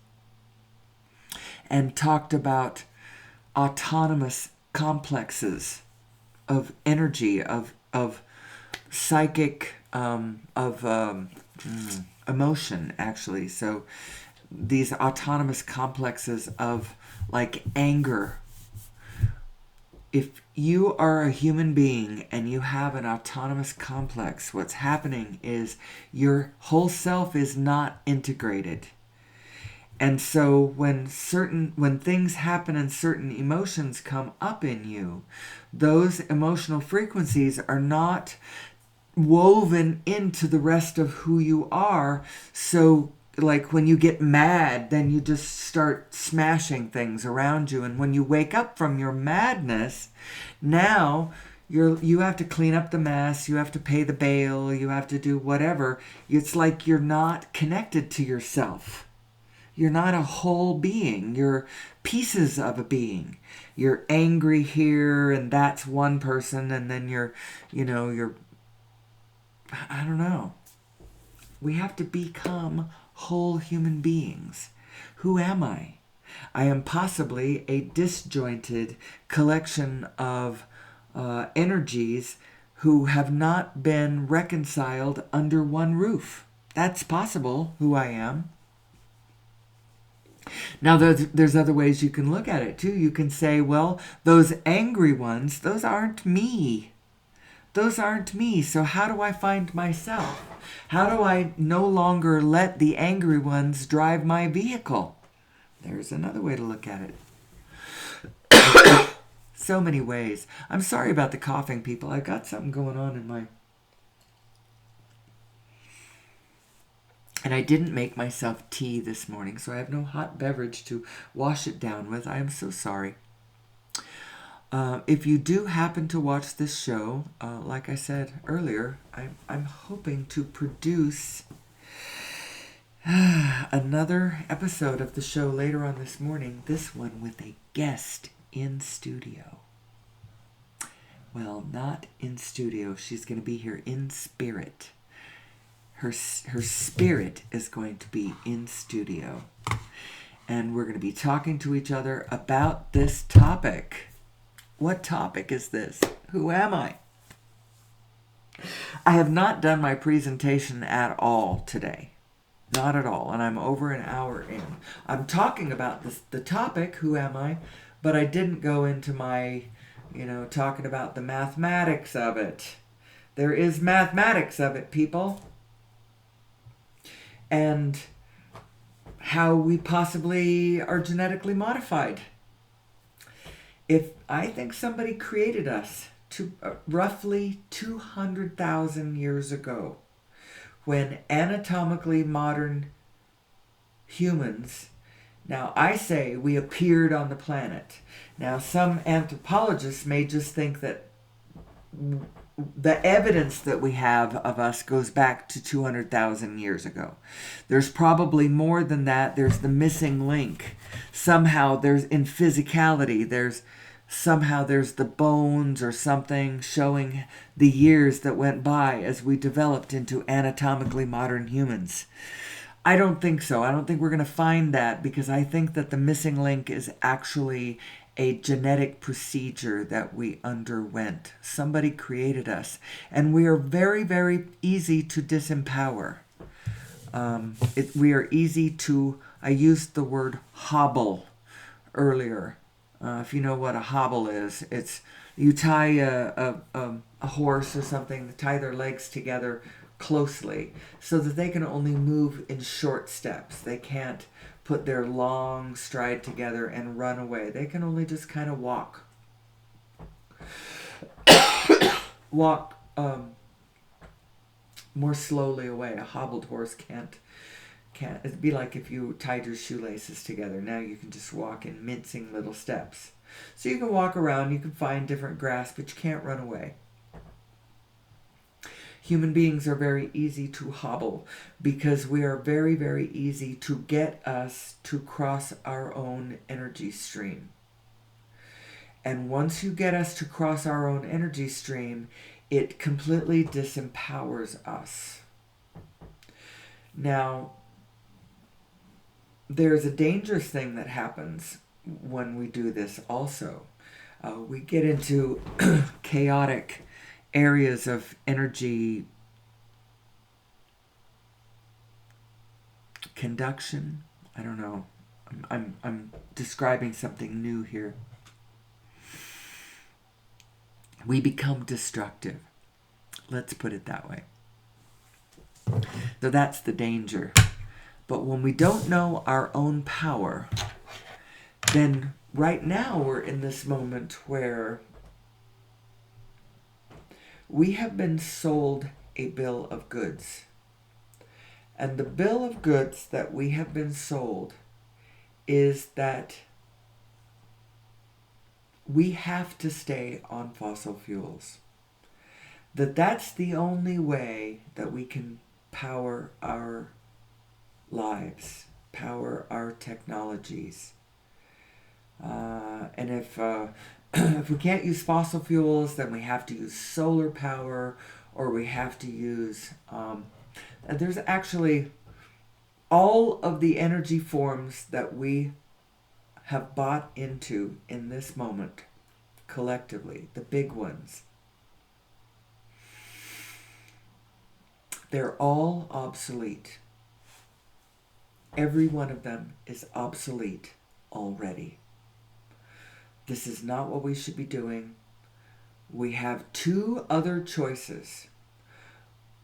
and talked about autonomous complexes of energy, of psychic, emotion, actually. So these autonomous complexes of, like, anger. If you are a human being and you have an autonomous complex, what's happening is your whole self is not integrated. And so when things happen and certain emotions come up in you, those emotional frequencies are not woven into the rest of who you are. So like when you get mad, then you just start smashing things around you. And when you wake up from your madness, now you have to clean up the mess, you have to pay the bail, you have to do whatever. It's like you're not connected to yourself. You're not a whole being. You're pieces of a being. You're angry here, and that's one person, and then you're I don't know. We have to become whole human beings. Who am I? I am possibly a disjointed collection of energies who have not been reconciled under one roof. That's possible, who I am. Now, there's other ways you can look at it, too. You can say, well, those angry ones, those aren't me. Those aren't me. So how do I find myself? How do I no longer let the angry ones drive my vehicle? There's another way to look at it. So many ways. I'm sorry about the coughing, people. I've got something going on in my... And I didn't make myself tea this morning, so I have no hot beverage to wash it down with. I am so sorry. If you do happen to watch this show, like I said earlier, I'm hoping to produce another episode of the show later on this morning, this one with a guest in studio. Well, not in studio. She's going to be here in spirit. Her spirit is going to be in studio. And we're going to be talking to each other about this topic. What topic is this? Who am I? I have not done my presentation at all today. Not at all. And I'm over an hour in. I'm talking about the topic, who am I? But I didn't go into my, talking about the mathematics of it. There is mathematics of it, people. And how we possibly are genetically modified. If I think somebody created us roughly 200,000 years ago, when anatomically modern humans, now I say we appeared on the planet. Now some anthropologists may just think that the evidence that we have of us goes back to 200,000 years ago. There's probably more than that. There's the missing link. Somehow there's in physicality, there's the bones or something showing the years that went by as we developed into anatomically modern humans. I don't think so. I don't think we're going to find that, because I think that the missing link is actually a genetic procedure that we underwent. Somebody created us, and we are very, very easy to disempower. We are easy to, I used the word hobble earlier. If you know what a hobble is, it's you tie a horse or something, tie their legs together closely so that they can only move in short steps. They can't put their long stride together and run away. They can only just kind of walk. Walk more slowly away. A hobbled horse can't. It'd be like if you tied your shoelaces together. Now you can just walk in mincing little steps. So you can walk around, you can find different grass, but you can't run away. Human beings are very easy to hobble because we are very, very easy to get us to cross our own energy stream. And once you get us to cross our own energy stream, it completely disempowers us. Now, there's a dangerous thing that happens when we do this also. We get into chaotic areas of energy conduction. I don't know. I'm describing something new here. We become destructive. Let's put it that way. So that's the danger. But when we don't know our own power, then right now we're in this moment where we have been sold a bill of goods. And the bill of goods that we have been sold is that we have to stay on fossil fuels. That's the only way that we can power our lives, power our technologies. And if if we can't use fossil fuels, then we have to use solar power, or we have to use... and there's actually all of the energy forms that we have bought into in this moment, collectively, the big ones. They're all obsolete. Every one of them is obsolete already. This is not what we should be doing. We have two other choices.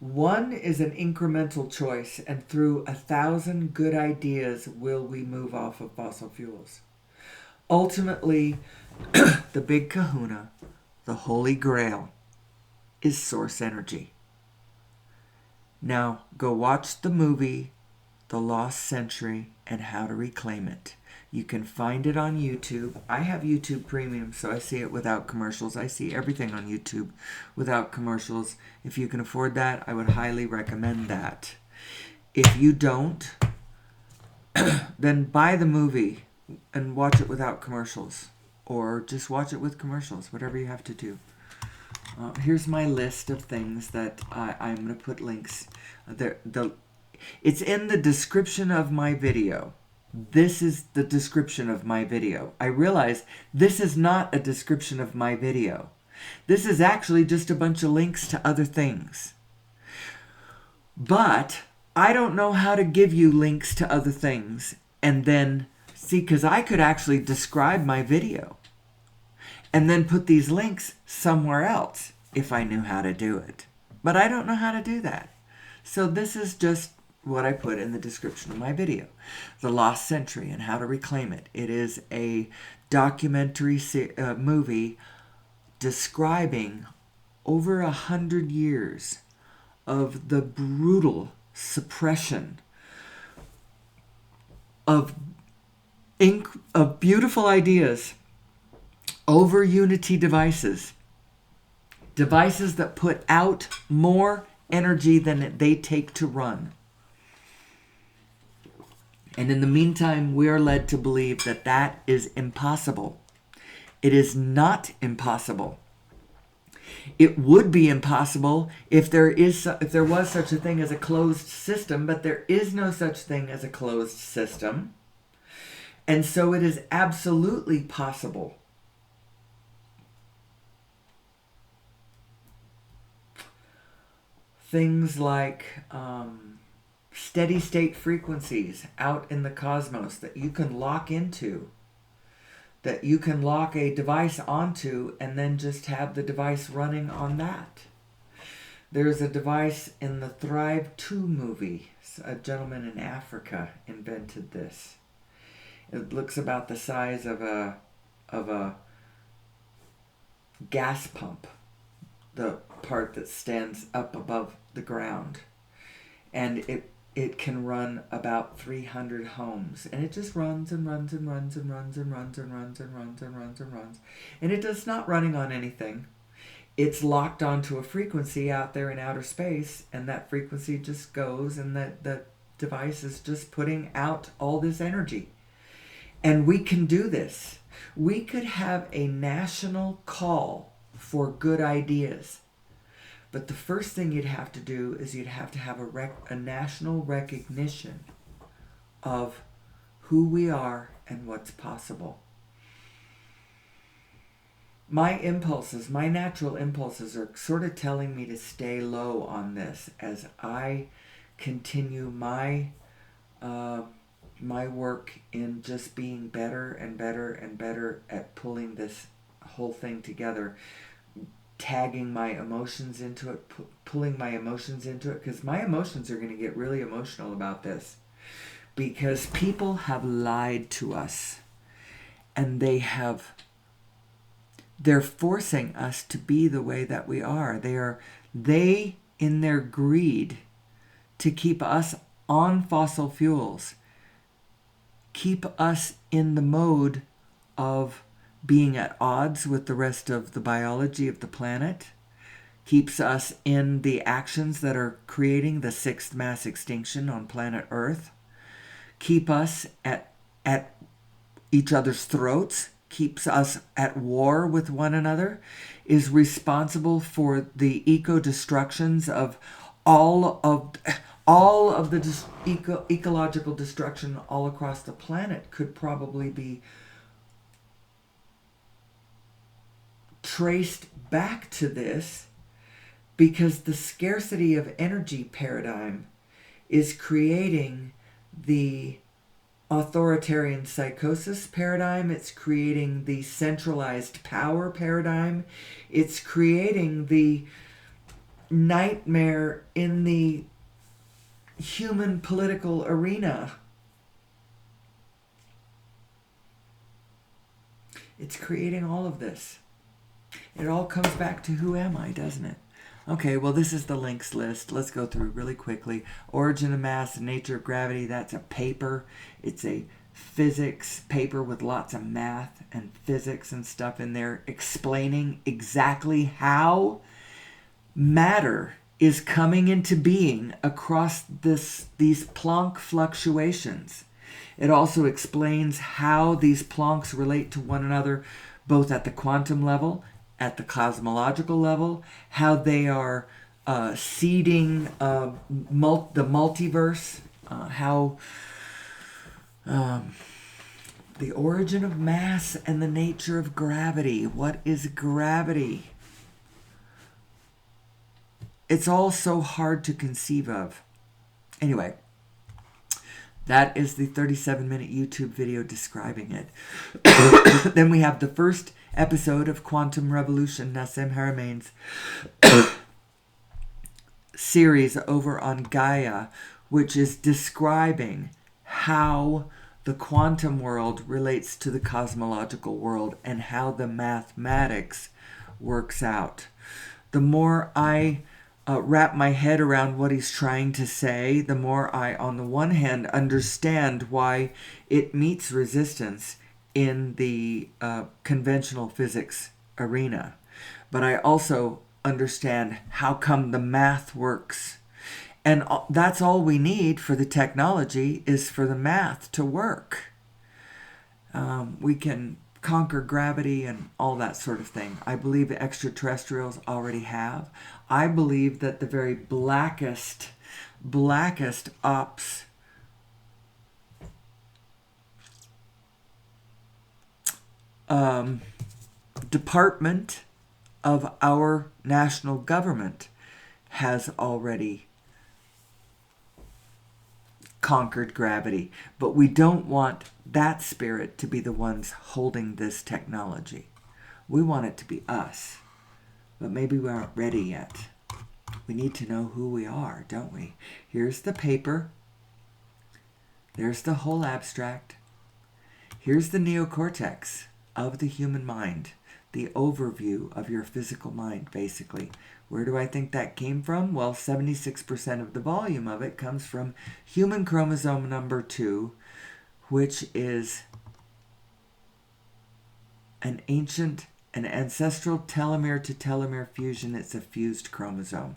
One is an incremental choice, and through 1,000 good ideas will we move off of fossil fuels. Ultimately, the big kahuna, the holy grail, is source energy. Now, go watch the movie, The Lost Century and How to Reclaim It. You can find it on YouTube. I have YouTube Premium, so I see it without commercials. I see everything on YouTube without commercials. If you can afford that, I would highly recommend that. If you don't, then buy the movie and watch it without commercials. Or just watch it with commercials, whatever you have to do. Here's my list of things that I'm going to put links. It's in the description of my video. This is the description of my video. I realize this is not a description of my video. This is actually just a bunch of links to other things. But I don't know how to give you links to other things and then see, because I could actually describe my video and then put these links somewhere else if I knew how to do it. But I don't know how to do that. So this is just what I put in the description of my video. The Lost Century and How to Reclaim It. It is a documentary movie describing over 100 years of the brutal suppression of beautiful ideas over Unity devices. Devices that put out more energy than they take to run. And in the meantime, we are led to believe that that is impossible. It is not impossible. It would be impossible if there was such a thing as a closed system, but there is no such thing as a closed system. And so it is absolutely possible. Things like steady state frequencies out in the cosmos that you can lock into, that you can lock a device onto and then just have the device running on that. There's a device in the Thrive 2 movie. A gentleman in Africa invented this. It looks about the size of a gas pump, the part that stands up above the ground. And it can run about 300 homes. And it just runs and runs and runs and runs and runs and runs and runs and runs and runs. And it is not running on anything. It's locked onto a frequency out there in outer space, and that frequency just goes, and the device is just putting out all this energy. And we can do this. We could have a national call for good ideas. But the first thing you'd have to do is you'd have to have a national recognition of who we are and what's possible. My impulses, my natural impulses are sort of telling me to stay low on this as I continue my work in just being better and better and better at pulling this whole thing together. Tagging my emotions into it, pulling my emotions into it, because my emotions are going to get really emotional about this. Because people have lied to us, and they're forcing us to be the way that we are. They in their greed to keep us on fossil fuels, keep us in the mode of being at odds with the rest of the biology of the planet, keeps us in the actions that are creating the sixth mass extinction on planet Earth, keep us at each other's throats, keeps us at war with one another, is responsible for the eco-destructions of all of the ecological destruction all across the planet could probably be traced back to this, because the scarcity of energy paradigm is creating the authoritarian psychosis paradigm. It's creating the centralized power paradigm. It's creating the nightmare in the human political arena. It's creating all of this. It all comes back to who am I, doesn't it? Okay, well, this is the links list. Let's go through really quickly. Origin of Mass and Nature of Gravity, that's a paper. It's a physics paper with lots of math and physics and stuff in there explaining exactly how matter is coming into being across these Planck fluctuations. It also explains how these Plancks relate to one another, both at the quantum level, at the cosmological level, how they are seeding the multiverse, how the origin of mass and the nature of gravity. What is gravity? It's all so hard to conceive of. Anyway, that is the 37-minute YouTube video describing it. Then we have the first episode of Quantum Revolution, Nassim Haramein's series over on Gaia, which is describing how the quantum world relates to the cosmological world and how the mathematics works out. The more I wrap my head around what he's trying to say, the more I, on the one hand, understand why it meets resistance in the conventional physics arena. But I also understand how come the math works. And that's all we need for the technology, is for the math to work. We can conquer gravity and all that sort of thing. I believe the extraterrestrials already have. I believe that the very blackest ops department of our national government has already conquered gravity. But we don't want that spirit to be the ones holding this technology. We want it to be us. But maybe we aren't ready yet. We need to know who we are, don't we? Here's the paper. There's the whole abstract. Here's the neocortex of the human mind. The overview of your physical mind, basically. Where do I think that came from? Well, 76% of the volume of it comes from human chromosome number 2, which is an ancestral telomere to telomere fusion. It's a fused chromosome.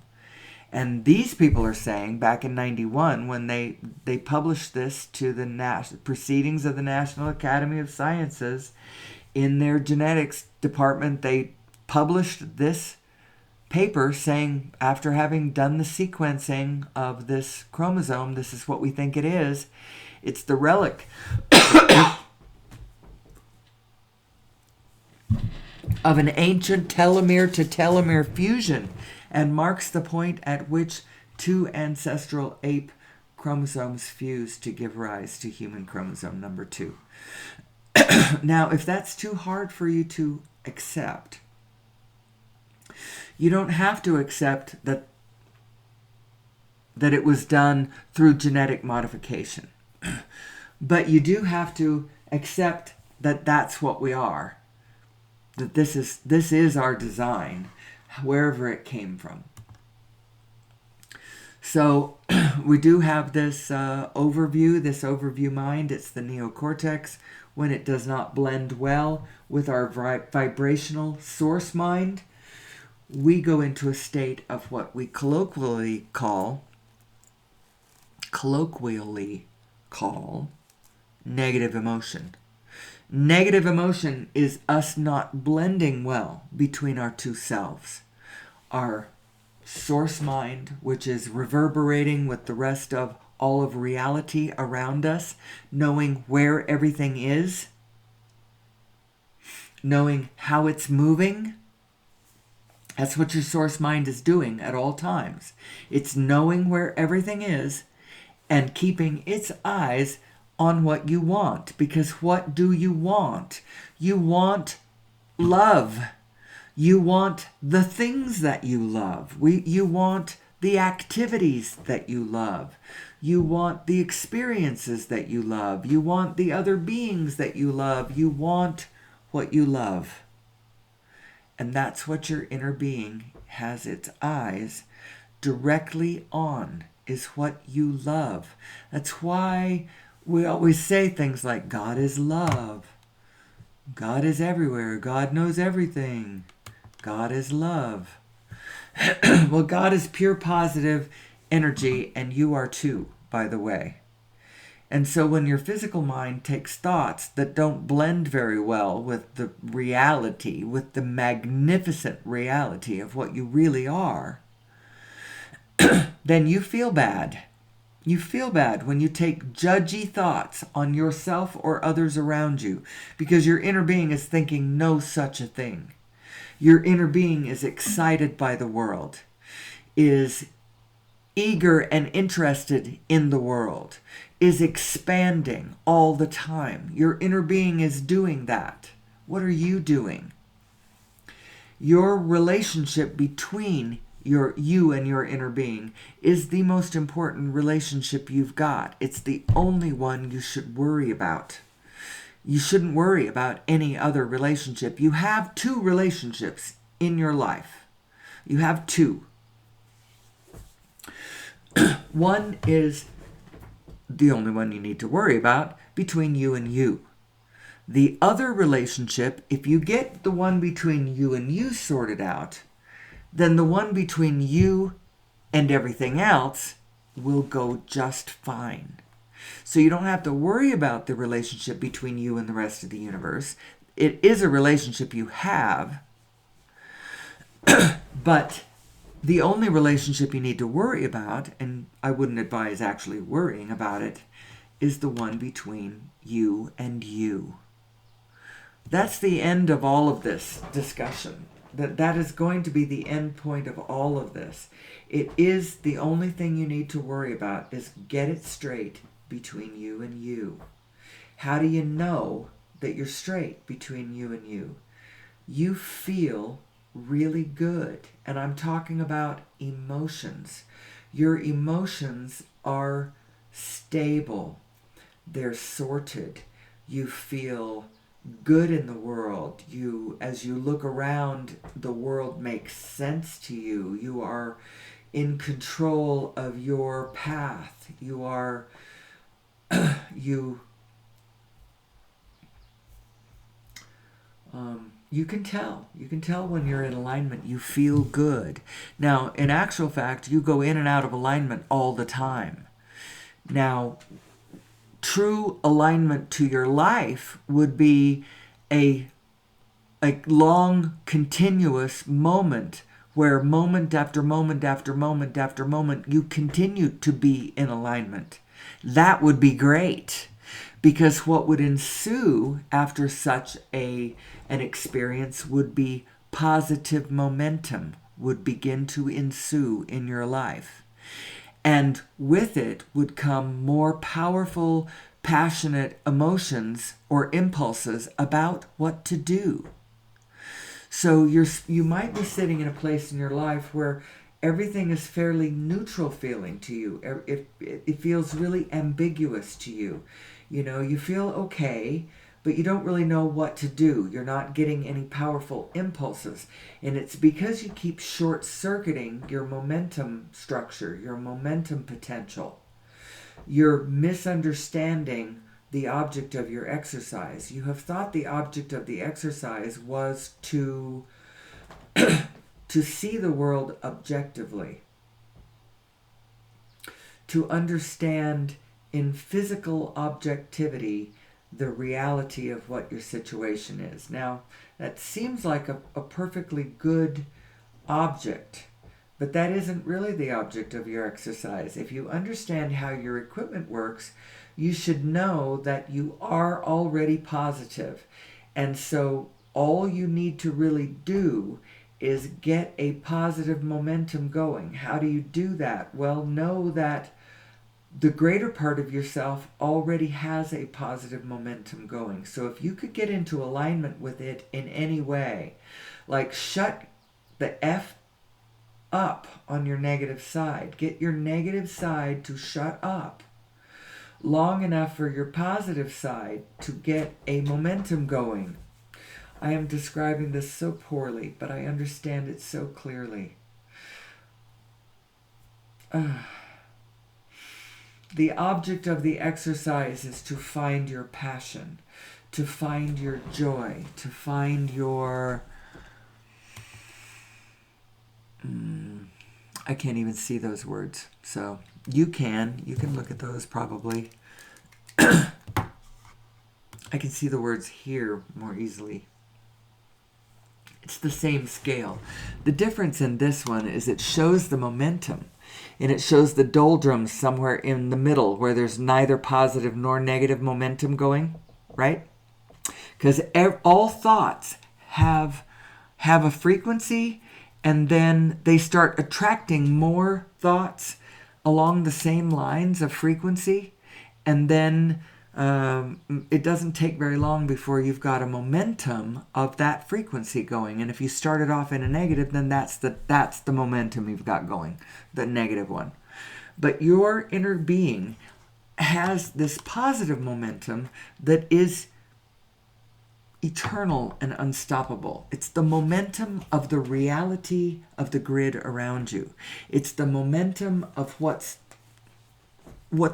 And these people are saying, back in 91, when they published this to the Proceedings of the National Academy of Sciences, in their genetics department, they published this paper saying, after having done the sequencing of this chromosome, this is what we think it is. It's the relic of an ancient telomere to telomere fusion, and marks the point at which two ancestral ape chromosomes fuse to give rise to human chromosome number 2. Now, if that's too hard for you to accept, you don't have to accept that it was done through genetic modification. But you do have to accept that that's what we are. That this is our design, wherever it came from. So we do have this overview mind. It's the neocortex. When it does not blend well with our vibrational source mind, we go into a state of what we colloquially call negative emotion. Negative emotion is us not blending well between our two selves. Our source mind, which is reverberating with the rest of all of reality around us, knowing where everything is, knowing how it's moving. That's what your source mind is doing at all times. It's knowing where everything is and keeping its eyes on what you want. Because what do you want? You want love. You want the things that you love. You want the activities that you love. You want the experiences that you love. You want the other beings that you love. You want what you love. And that's what your inner being has its eyes directly on, is what you love. That's why we always say things like, God is love. God is everywhere. God knows everything. God is love. Well, God is pure positive energy, and you are too, by the way. And so when your physical mind takes thoughts that don't blend very well with the reality, with the magnificent reality of what you really are, then you feel bad. You feel bad when you take judgy thoughts on yourself or others around you, because your inner being is thinking no such a thing. Your inner being is excited by the world, is eager and interested in the world, is expanding all the time. Your inner being is doing that. What are you doing? Your relationship between you and your inner being is the most important relationship you've got. It's the only one you should worry about. You shouldn't worry about any other relationship. You have two relationships in your life. You have two. One is the only one you need to worry about, between you and you. The other relationship, if you get the one between you and you sorted out, then the one between you and everything else will go just fine. So you don't have to worry about the relationship between you and the rest of the universe. It is a relationship you have, but the only relationship you need to worry about, and I wouldn't advise actually worrying about it, is the one between you and you. That's the end of all of this discussion. That is going to be the end point of all of this. It is the only thing you need to worry about, is get it straight between you and you. How do you know that you're straight between you and you? You feel really good. And I'm talking about emotions. Your emotions are stable. They're sorted. You feel good in the world. As you look around, the world makes sense to you. You are in control of your path. You can tell. You can tell when you're in alignment. You feel good. Now, in actual fact, you go in and out of alignment all the time. Now, true alignment to your life would be a long, continuous moment where moment after moment after moment after moment you continue to be in alignment. That would be great, because what would ensue after such an experience would be positive momentum would begin to ensue in your life. And with it would come more powerful, passionate emotions or impulses about what to do. So you might be sitting in a place in your life where everything is fairly neutral feeling to you. It feels really ambiguous to you. You know, you feel okay, but you don't really know what to do. You're not getting any powerful impulses. And it's because you keep short-circuiting your momentum structure, your momentum potential. You're misunderstanding the object of your exercise. You have thought the object of the exercise was to to see the world objectively, to understand in physical objectivity the reality of what your situation is. Now, that seems like a perfectly good object, but that isn't really the object of your exercise. If you understand how your equipment works, you should know that you are already positive. And so all you need to really do is get a positive momentum going. How do you do that? Well, know that the greater part of yourself already has a positive momentum going. So if you could get into alignment with it in any way, like shut the F up on your negative side. Get your negative side to shut up long enough for your positive side to get a momentum going. I am describing this so poorly, but I understand it so clearly. The object of the exercise is to find your passion, to find your joy, to find your... I can't even see those words. So you can look at those probably. I can see the words here more easily. It's the same scale. The difference in this one is it shows the momentum, and it shows the doldrums somewhere in the middle where there's neither positive nor negative momentum going, right? Because all thoughts have a frequency, and then they start attracting more thoughts along the same lines of frequency, and then it doesn't take very long before you've got a momentum of that frequency going. And if you started off in a negative, then that's the momentum you've got going, the negative one. But your inner being has this positive momentum that is eternal and unstoppable. It's the momentum of the reality of the grid around you. It's the momentum of what's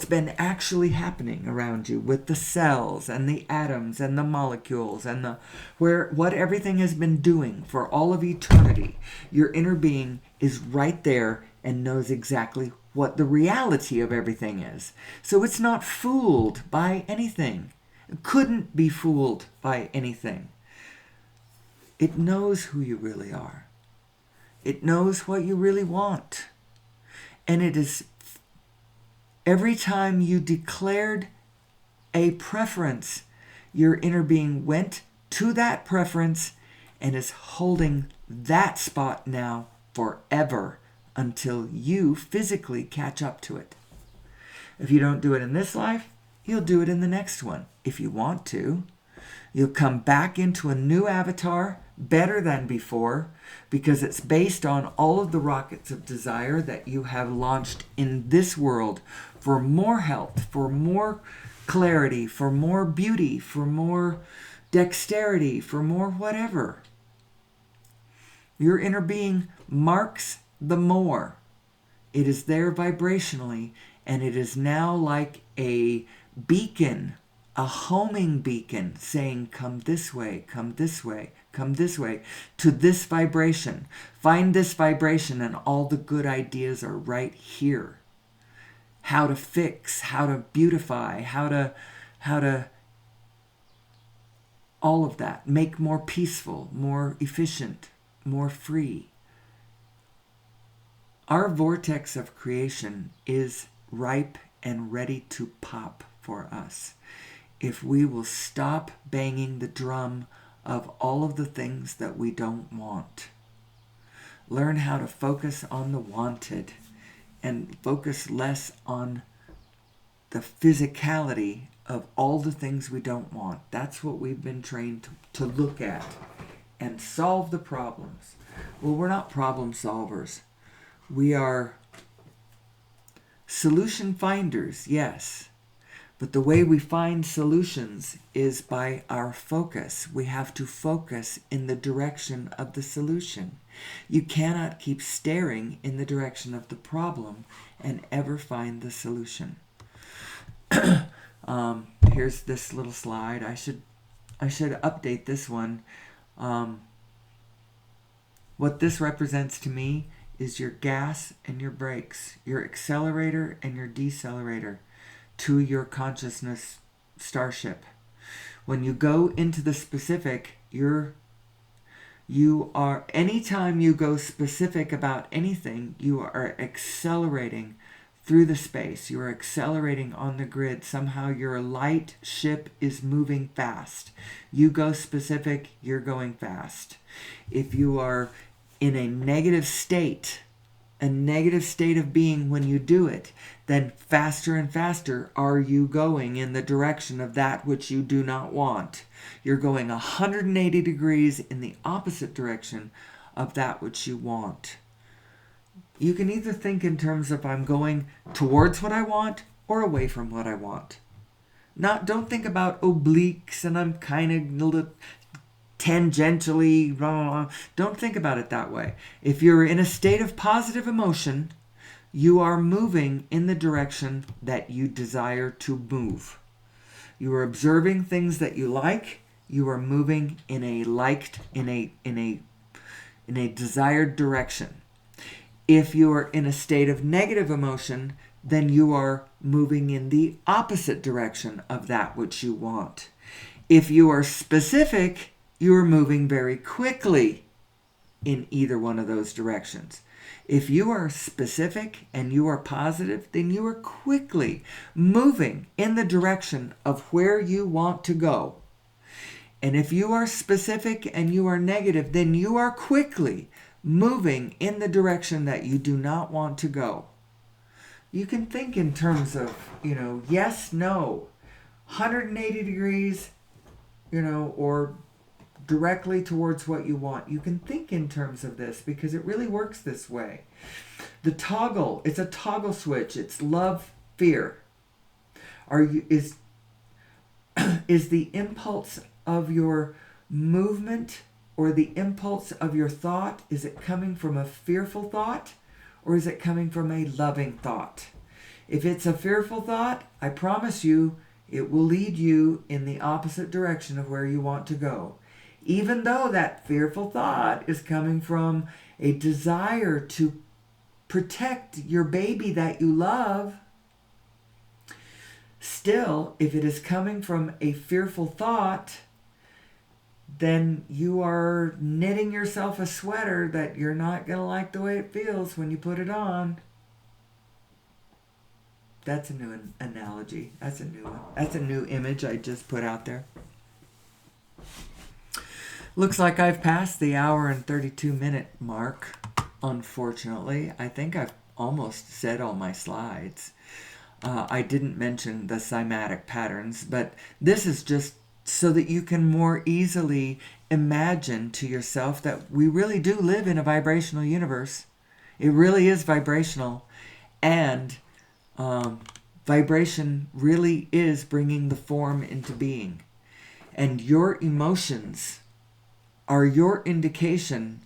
been actually happening around you with the cells and the atoms and the molecules and what everything has been doing for all of eternity. Your inner being is right there and knows exactly what the reality of everything is. So it's not fooled by anything. It couldn't be fooled by anything. It knows who you really are. It knows what you really want. And it is every time you declared a preference, your inner being went to that preference and is holding that spot now forever until you physically catch up to it. If you don't do it in this life, you'll do it in the next one. If you want to, you'll come back into a new avatar, better than before, because it's based on all of the rockets of desire that you have launched in this world for more health, for more clarity, for more beauty, for more dexterity, for more whatever. Your inner being marks the more. It is there vibrationally, and it is now like a beacon, a homing beacon, saying, come this way, come this way, come this way, to this vibration. Find this vibration, and all the good ideas are right here. How to fix, how to beautify, how to all of that. Make more peaceful, more efficient, more free. Our vortex of creation is ripe and ready to pop for us if we will stop banging the drum of all of the things that we don't want. Learn how to focus on the wanted and focus less on the physicality of all the things we don't want. That's what we've been trained to look at and solve the problems. Well, we're not problem solvers. We are solution finders, yes. But the way we find solutions is by our focus. We have to focus in the direction of the solution. You cannot keep staring in the direction of the problem and ever find the solution. Here's this little slide. I should update this one. What this represents to me is your gas and your brakes, your accelerator and your decelerator to your consciousness starship. When you go into the specific, anytime you go specific about anything, you are accelerating through the space. You are accelerating on the grid. Somehow your light ship is moving fast. You go specific, you're going fast. If you are in a negative state of being when you do it, then faster and faster are you going in the direction of that which you do not want. You're going 180 degrees in the opposite direction of that which you want. You can either think in terms of I'm going towards what I want or away from what I want. Don't think about obliques and I'm kind of a little tangentially, don't think about it that way. If you're in a state of positive emotion, you are moving in the direction that you desire to move. You are observing things that you like. You are moving in a desired direction. If you are in a state of negative emotion, then you are moving in the opposite direction of that which you want. If you are specific, you are moving very quickly in either one of those directions. If you are specific and you are positive, then you are quickly moving in the direction of where you want to go. And if you are specific and you are negative, then you are quickly moving in the direction that you do not want to go. You can think in terms of, yes, no, 180 degrees, or directly towards what you want. You can think in terms of this because it really works this way. The toggle, it's a toggle switch. It's love, fear. Is the impulse of your movement or the impulse of your thought, is it coming from a fearful thought or is it coming from a loving thought? If it's a fearful thought, I promise you it will lead you in the opposite direction of where you want to go. Even though that fearful thought is coming from a desire to protect your baby that you love, still, if it is coming from a fearful thought, then you are knitting yourself a sweater that you're not going to like the way it feels when you put it on. That's a new analogy. That's a new one. That's a new image I just put out there. Looks like I've passed the hour and 32-minute mark, unfortunately. I think I've almost said all my slides. I didn't mention the cymatic patterns, but this is just so that you can more easily imagine to yourself that we really do live in a vibrational universe. It really is vibrational, and vibration really is bringing the form into being. And your emotions are your indication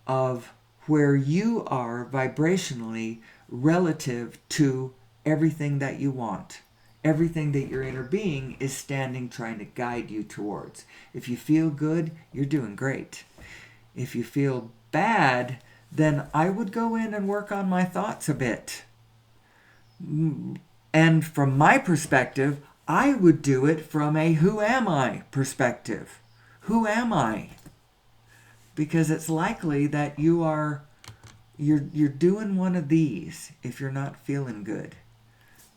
of where you are vibrationally relative to everything that you want. Everything that your inner being is standing trying to guide you towards. If you feel good, you're doing great. If you feel bad, then I would go in and work on my thoughts a bit. And from my perspective, I would do it from a who am I perspective. Who am I? Because it's likely that you're doing one of these if you're not feeling good.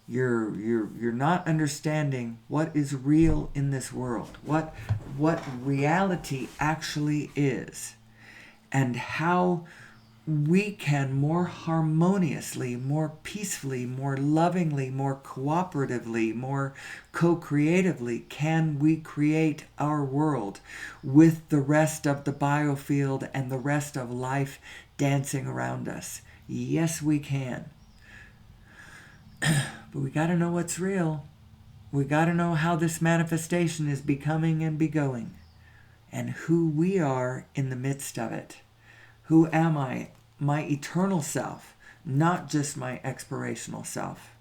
You're not understanding what is real in this world, what reality actually is, and how we can more harmoniously, more peacefully, more lovingly, more cooperatively, more co-creatively can we create our world with the rest of the biofield and the rest of life dancing around us. Yes, we can. But we got to know what's real. We got to know how this manifestation is becoming and begoing, and who we are in the midst of it. Who am I? My eternal self, not just my expirational self.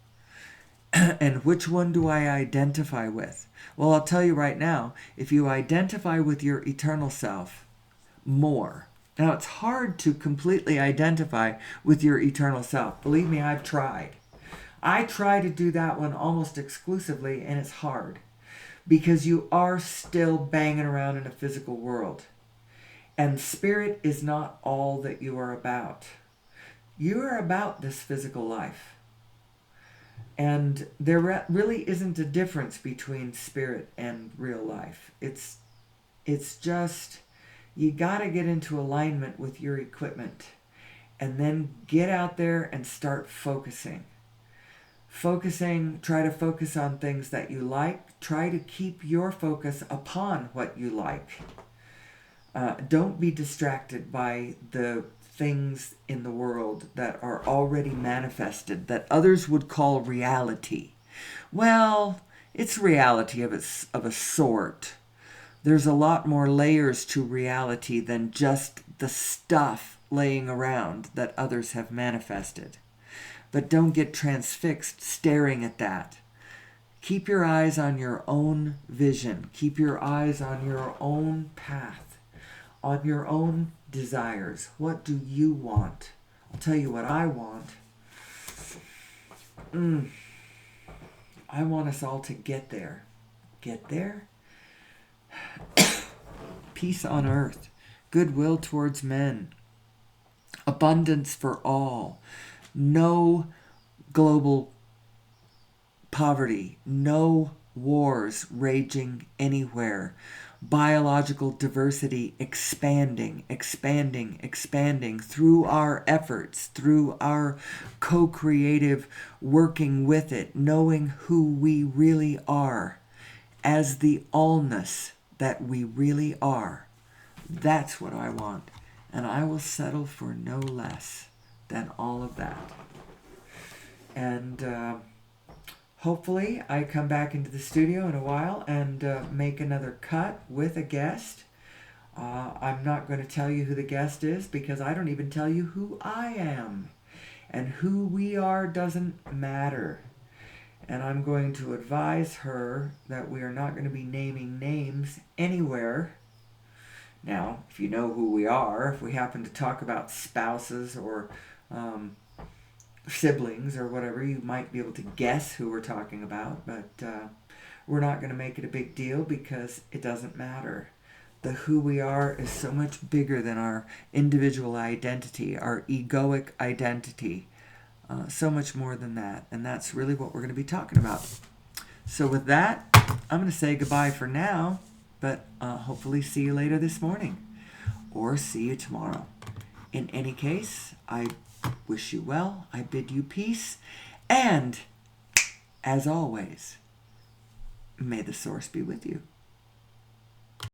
And which one do I identify with? Well, I'll tell you right now, if you identify with your eternal self more. Now, it's hard to completely identify with your eternal self. Believe me, I've tried. I try to do that one almost exclusively, and it's hard because you are still banging around in a physical world. And spirit is not all that you are about. You are about this physical life. And there really isn't a difference between spirit and real life. It's just, you got to get into alignment with your equipment and then get out there and start focusing. Try to focus on things that you like. Try to keep your focus upon what you like. Don't be distracted by the things in the world that are already manifested, that others would call reality. Well, it's reality of a sort. There's a lot more layers to reality than just the stuff laying around that others have manifested. But don't get transfixed staring at that. Keep your eyes on your own vision. Keep your eyes on your own path, on your own desires. What do you want? I'll tell you what I want. I want us all to get there. Get there? Peace on earth, goodwill towards men, abundance for all, no global poverty, no wars raging anywhere, biological diversity expanding through our efforts, through our co-creative working with it, knowing who we really are as the allness that we really are. That's what I want. And I will settle for no less than all of that. And hopefully I come back into the studio in a while and make another cut with a guest. I'm not going to tell you who the guest is because I don't even tell you who I am. And who we are doesn't matter. And I'm going to advise her that we are not going to be naming names anywhere. Now, if you know who we are, if we happen to talk about spouses or siblings or whatever, you might be able to guess who we're talking about. But we're not going to make it a big deal because it doesn't matter. The who we are is so much bigger than our individual identity, our egoic identity. So much more than that. And that's really what we're going to be talking about. So with that, I'm going to say goodbye for now, but hopefully see you later this morning or see you tomorrow. In any case, I wish you well. I bid you peace. And as always, may the source be with you.